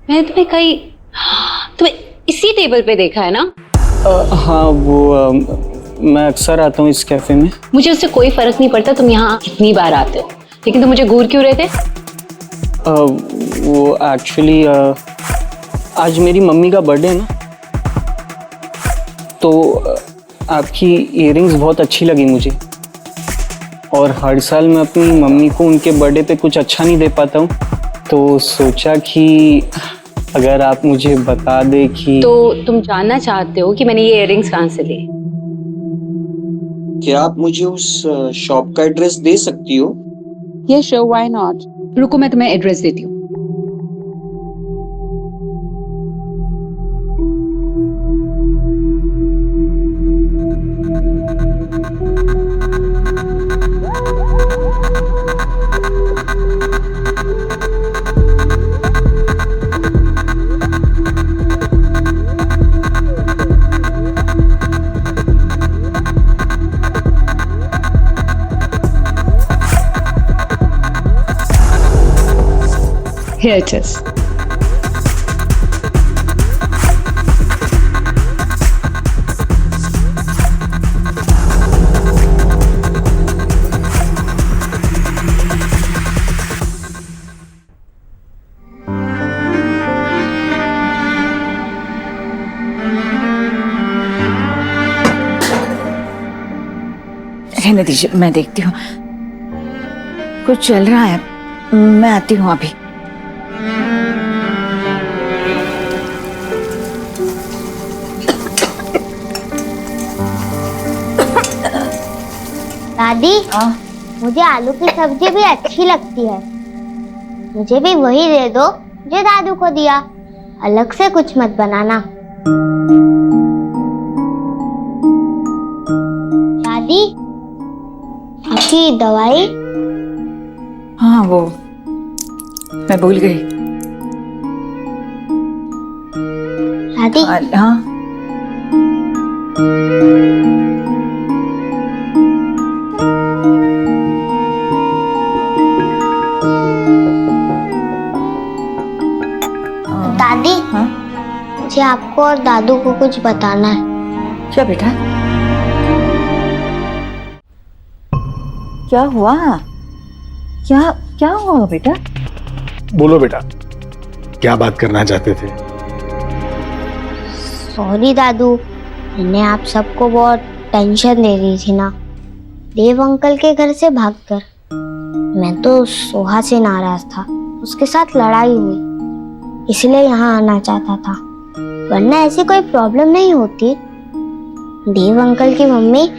मैंने तुम्हें इसी टेबल पे देखा है ना? हाँ, वो मैं अक्सर आता हूँ इस कैफे में। मुझे उससे कोई फर्क नहीं पड़ता तुम यहाँ कितनी बार आते हो, लेकिन तुम मुझे घूर क्यों रहे थे? वो एक्चुअली आज मेरी मम्मी का बर्थडे है ना, तो आपकी इयररिंग्स बहुत अच्छी लगी मुझे। और हर साल मैं अपनी मम्मी को उनके बर्थडे पे कुछ अच्छा नहीं दे पाता हूँ, तो सोचा कि अगर आप मुझे बता दे कि। तो तुम जानना चाहते हो कि मैंने ये इयररिंग्स कहाँ से लिए? क्या आप मुझे उस शॉप का एड्रेस दे सकती हो? ये श्योर, व्हाई नॉट। रुको मैं तुम्हें एड्रेस देती हूँ। Here it is. रहने दीजिए, मैं देखती हूँ। कुछ चल रहा है, मैं आती हूँ अभी। दादी, मुझे आलू की सब्जी भी अच्छी लगती है। मुझे भी वही दे दो जो दादू को दिया, अलग से कुछ मत बनाना। दादी, आपकी दवाई? हाँ वो मैं भूल गई। दादी, हाँ दादी, हाँ? मुझे आपको और दादू को कुछ बताना है। क्या बेटा? क्या हुआ? क्या क्या हुआ बेटा? बोलो बेटा, क्या बात करना चाहते थे? सॉरी दादू, मैंने आप सबको बहुत टेंशन दे दी थी ना, देव अंकल के घर से भागकर। मैं तो सोहा से नाराज था, उसके साथ लड़ाई हुई, इसलिए यहाँ आना चाहता था, वरना ऐसी कोई प्रॉब्लम नहीं होती। देव अंकल की मम्मी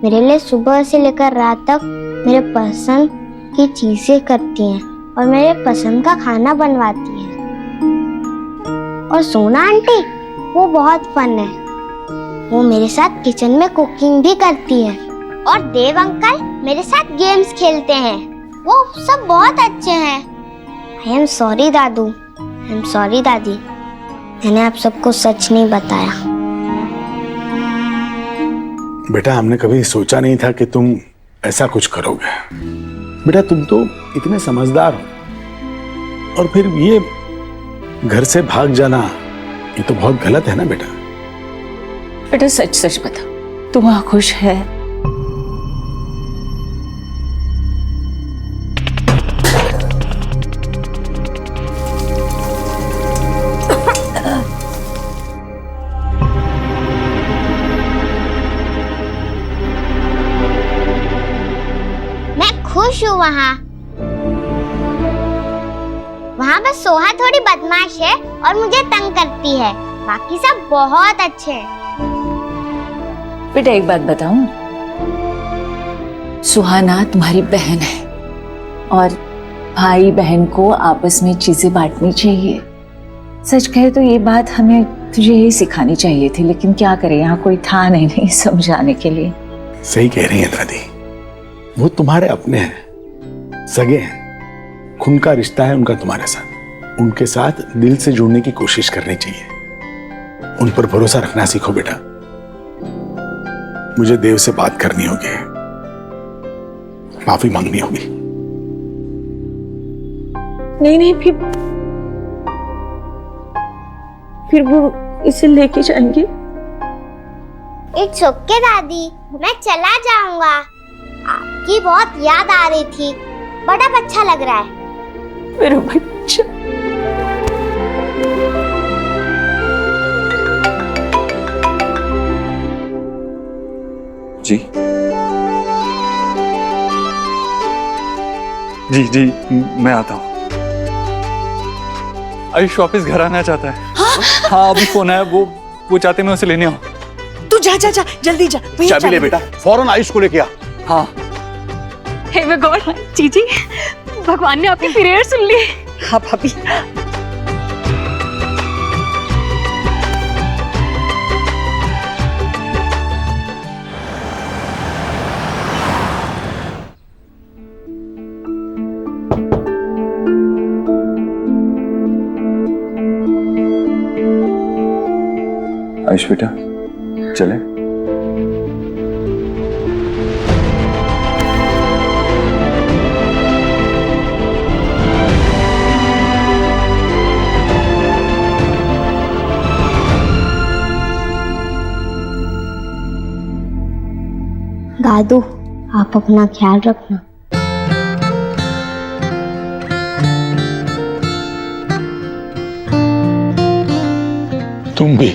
मेरे लिए सुबह से लेकर रात तक मेरे पसंद की चीजें करती हैं और मेरे पसंद का खाना बनवाती हैं। और सोना आंटी, वो बहुत फन है, वो मेरे साथ किचन में कुकिंग भी करती है। और देव अंकल मेरे साथ गेम्स खेलते हैं, वो सब बहुत अच्छे हैं। I am sorry Dadu, I am sorry दादी, मैंने आप सबको सच नहीं बताया। बेटा, हमने कभी सोचा नहीं था कि तुम ऐसा कुछ करोगे। बेटा, तुम तो इतने समझदार हो, और फिर ये घर से भाग जाना, ये तो बहुत गलत है ना बेटा। बेटा सच सच बता, तू वहां खुश है? खुश हूँ वहाँ बस सोहा थोड़ी बदमाश है और मुझे तंग करती है, बाकी सब बहुत अच्छे हैं। बेटा एक बात बताऊं, सुहाना तुम्हारी बहन है और भाई बहन को आपस में चीजें बांटनी चाहिए। सच कहे तो ये बात हमें तुझे यही सिखानी चाहिए थी, लेकिन क्या करें, यहाँ कोई था नहीं समझाने के लिए। सही कह रही है दादी, वो तुम्हारे अपने हैं, सगे हैं, खून का रिश्ता है उनका तुम्हारे साथ। उनके साथ दिल से जुड़ने की कोशिश करनी चाहिए, उन पर भरोसा रखना सीखो बेटा। मुझे देव से बात करनी होगी, माफी मांगनी होगी। नहीं फिर वो इसे लेके जाएंगे। इट्स ओके दादी, मैं चला जाऊंगा। आपकी बहुत याद आ रही थी, बड़ा अच्छा लग रहा है। मेरा बच्चा। जी जी जी, मैं आता हूँ। आयुष वापस घर आना चाहता है। हाँ अभी फोन आया, वो चाहते मैं उसे लेने आऊँ। तू जा जा जा, जल्दी जा। चाबी ले बेटा, फौरन आयुष को लेके आ। हाँ। हे माय गॉड, जीजी, भगवान ने आपकी प्रेयर सुन ली। हाँ भाभी। आयुष बेटा चले। दादू, आप अपना ख्याल रखना। तुम भी।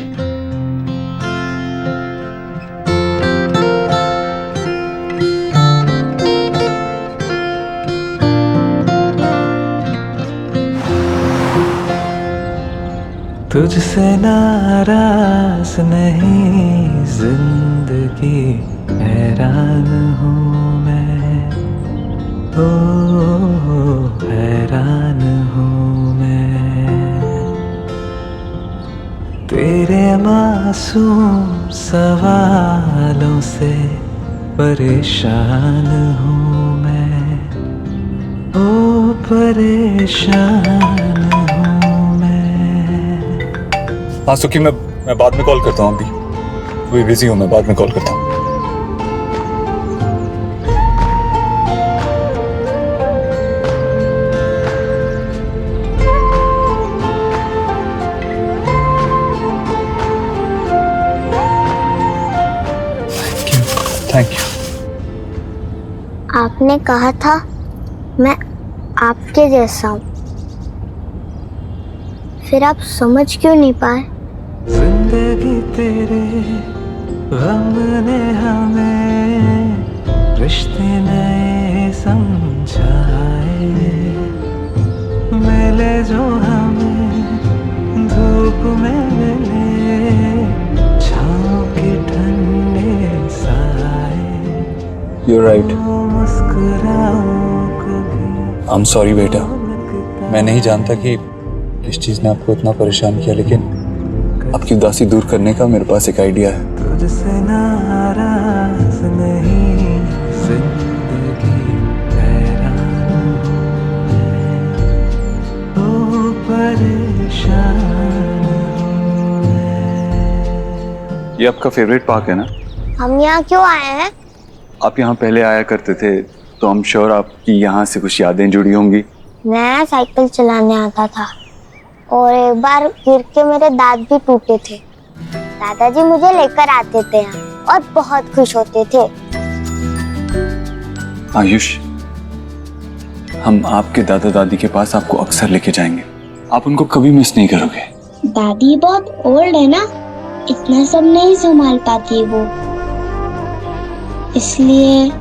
तुझसे नाराज नहीं जिंदगी, हैरान हूँ मैं ओ हैरान हूँ मैं तेरे मासूम सवालों से परेशान हूँ मैं, ओ परेशान हूँ मैं। हाँ सुखी, मैं बाद में कॉल करता हूँ, अभी बिजी हूँ, मैं बाद में कॉल करता हूँ। Thank you. आपने कहा था मैं आपके जैसा हूँ, फिर आप समझ क्यों नहीं पाए? जिंदगी तेरे गम ने हमें रिश्ते नए समझाए, मिले जो हमें धूप में मिले छाँव के ठंडे साए। You're right. I'm sorry बेटा, मैं नहीं जानता कि इस चीज ने आपको इतना परेशान किया, लेकिन आपकी उदासी दूर करने का मेरे पास एक आइडिया है। तुझसे नाराज नहीं जिंदगी हैरान हूँ, ओ परेशान हूँ मैं। ये आपका फेवरेट पार्क है ना? हम यहाँ क्यों आए हैं? आप यहाँ पहले आया करते थे, तो हम श्योर आपकी यहाँ से कुछ यादें जुड़ी होंगी। मैं साइकिल चलाने आता था और एक बार गिर के मेरे दांत भी टूटे थे। दादाजी मुझे लेकर आते थे यहाँ और बहुत खुश होते थे। आयुष, हम आपके दादा दादी के पास आपको अक्सर लेके जाएंगे, आप उनको कभी मिस नहीं करोगे। दादी बहुत ओल्ड है ना, इतना सब नहीं संभाल पाती वो, इसलिए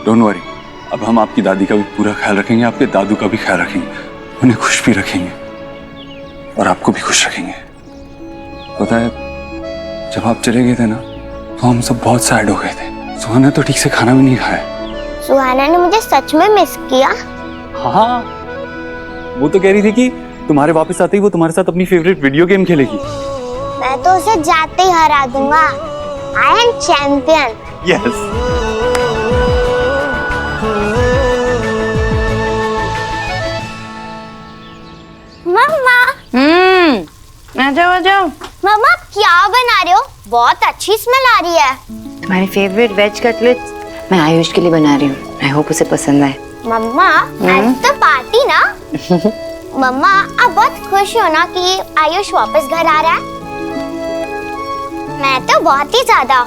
डोंट वरी, अब हम आपकी दादी का भी पूरा ख्याल रखेंगे, आपके दादू का भी ख्याल रखेंगे, उन्हें खुश भी रखेंगे और आपको भी खुश रखेंगे। पता है, जब आप चले गए थे ना, तो हम सब बहुत सैड हो गए थे। सुहाना तो ठीक से खाना भी नहीं खाया। सुहाना ने मुझे सच में मिस किया। हाँ, वो तो कह रही थी कि तुम्हारे वापस आते ही वो तुम्हारे साथ अपनी फेवरेट वीडियो गेम खेलेगी। मैं तो उसे जाते ही हरा दूंगा। I am champion. यस। मम्मा। आ जाओ आ जाओ। मम्मा आप क्या बना रहे हो? बहुत अच्छी स्मेल आ रही है। तुम्हारी फेवरेट वेज कटलेट्स मैं आयुष के लिए बना रही हूँ। आई होप उसे पसंद आए। मम्मा आज तो पार्टी ना? मम्मा आप बहुत खुश हो ना कि आयुष वापस घर आ रहा है? मैं तो बहुत ही ज्यादा।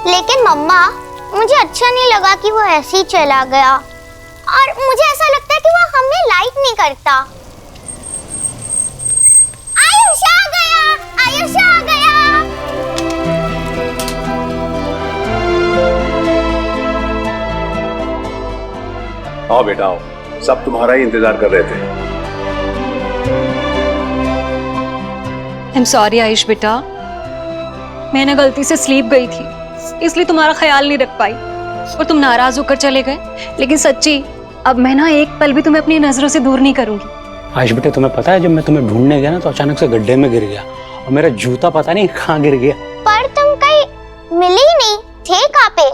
लेकिन मम्मा मुझे अच्छा नहीं लगा कि वो ऐसे ही चला गया, और मुझे ऐसा लगता है कि वो हमें लाइक नहीं करता। आयुष आ गया, आयुष आ गया। आओ बेटा आओ, सब तुम्हारा ही इंतजार कर रहे थे। I'm sorry आयुष बेटा, मैं ना गलती से स्लीप गई थी, इसलिए तुम्हारा ख्याल नहीं रख पाई और तुम नाराज होकर चले गए। लेकिन सच्ची, अब मैं ना एक पल भी तुम्हें अपनी नजरों से दूर नहीं करूंगी। आयुष बेटे, तुम्हें पता है जब मैं तुम्हें ढूंढने गया ना, तो अचानक से गड्ढे में गिर गया और मेरा जूता पता नहीं कहाँ गिर गया। पर तुम कहीं मिले ही नहीं थे, कहाँ पे?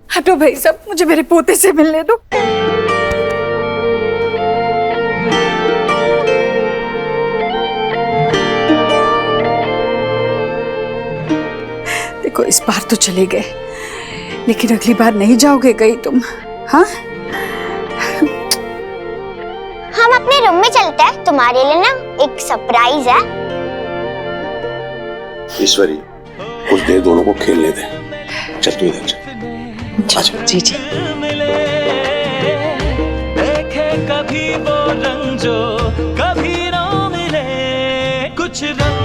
हटो भाई साहब, मुझे मेरे पोते से मिलने दो। देखो इस बार तो चले गए, लेकिन अगली बार नहीं जाओगे कहीं तुम? हाँ, हम अपने रूम में चलते हैं, तुम्हारे लिए ना एक सरप्राइज है। ईश्वरी, कुछ देर दोनों को खेलने दे। चल तू इधर चल। जी जी। देखे कभी वो रंग जो कभी ना मिले, कुछ रंग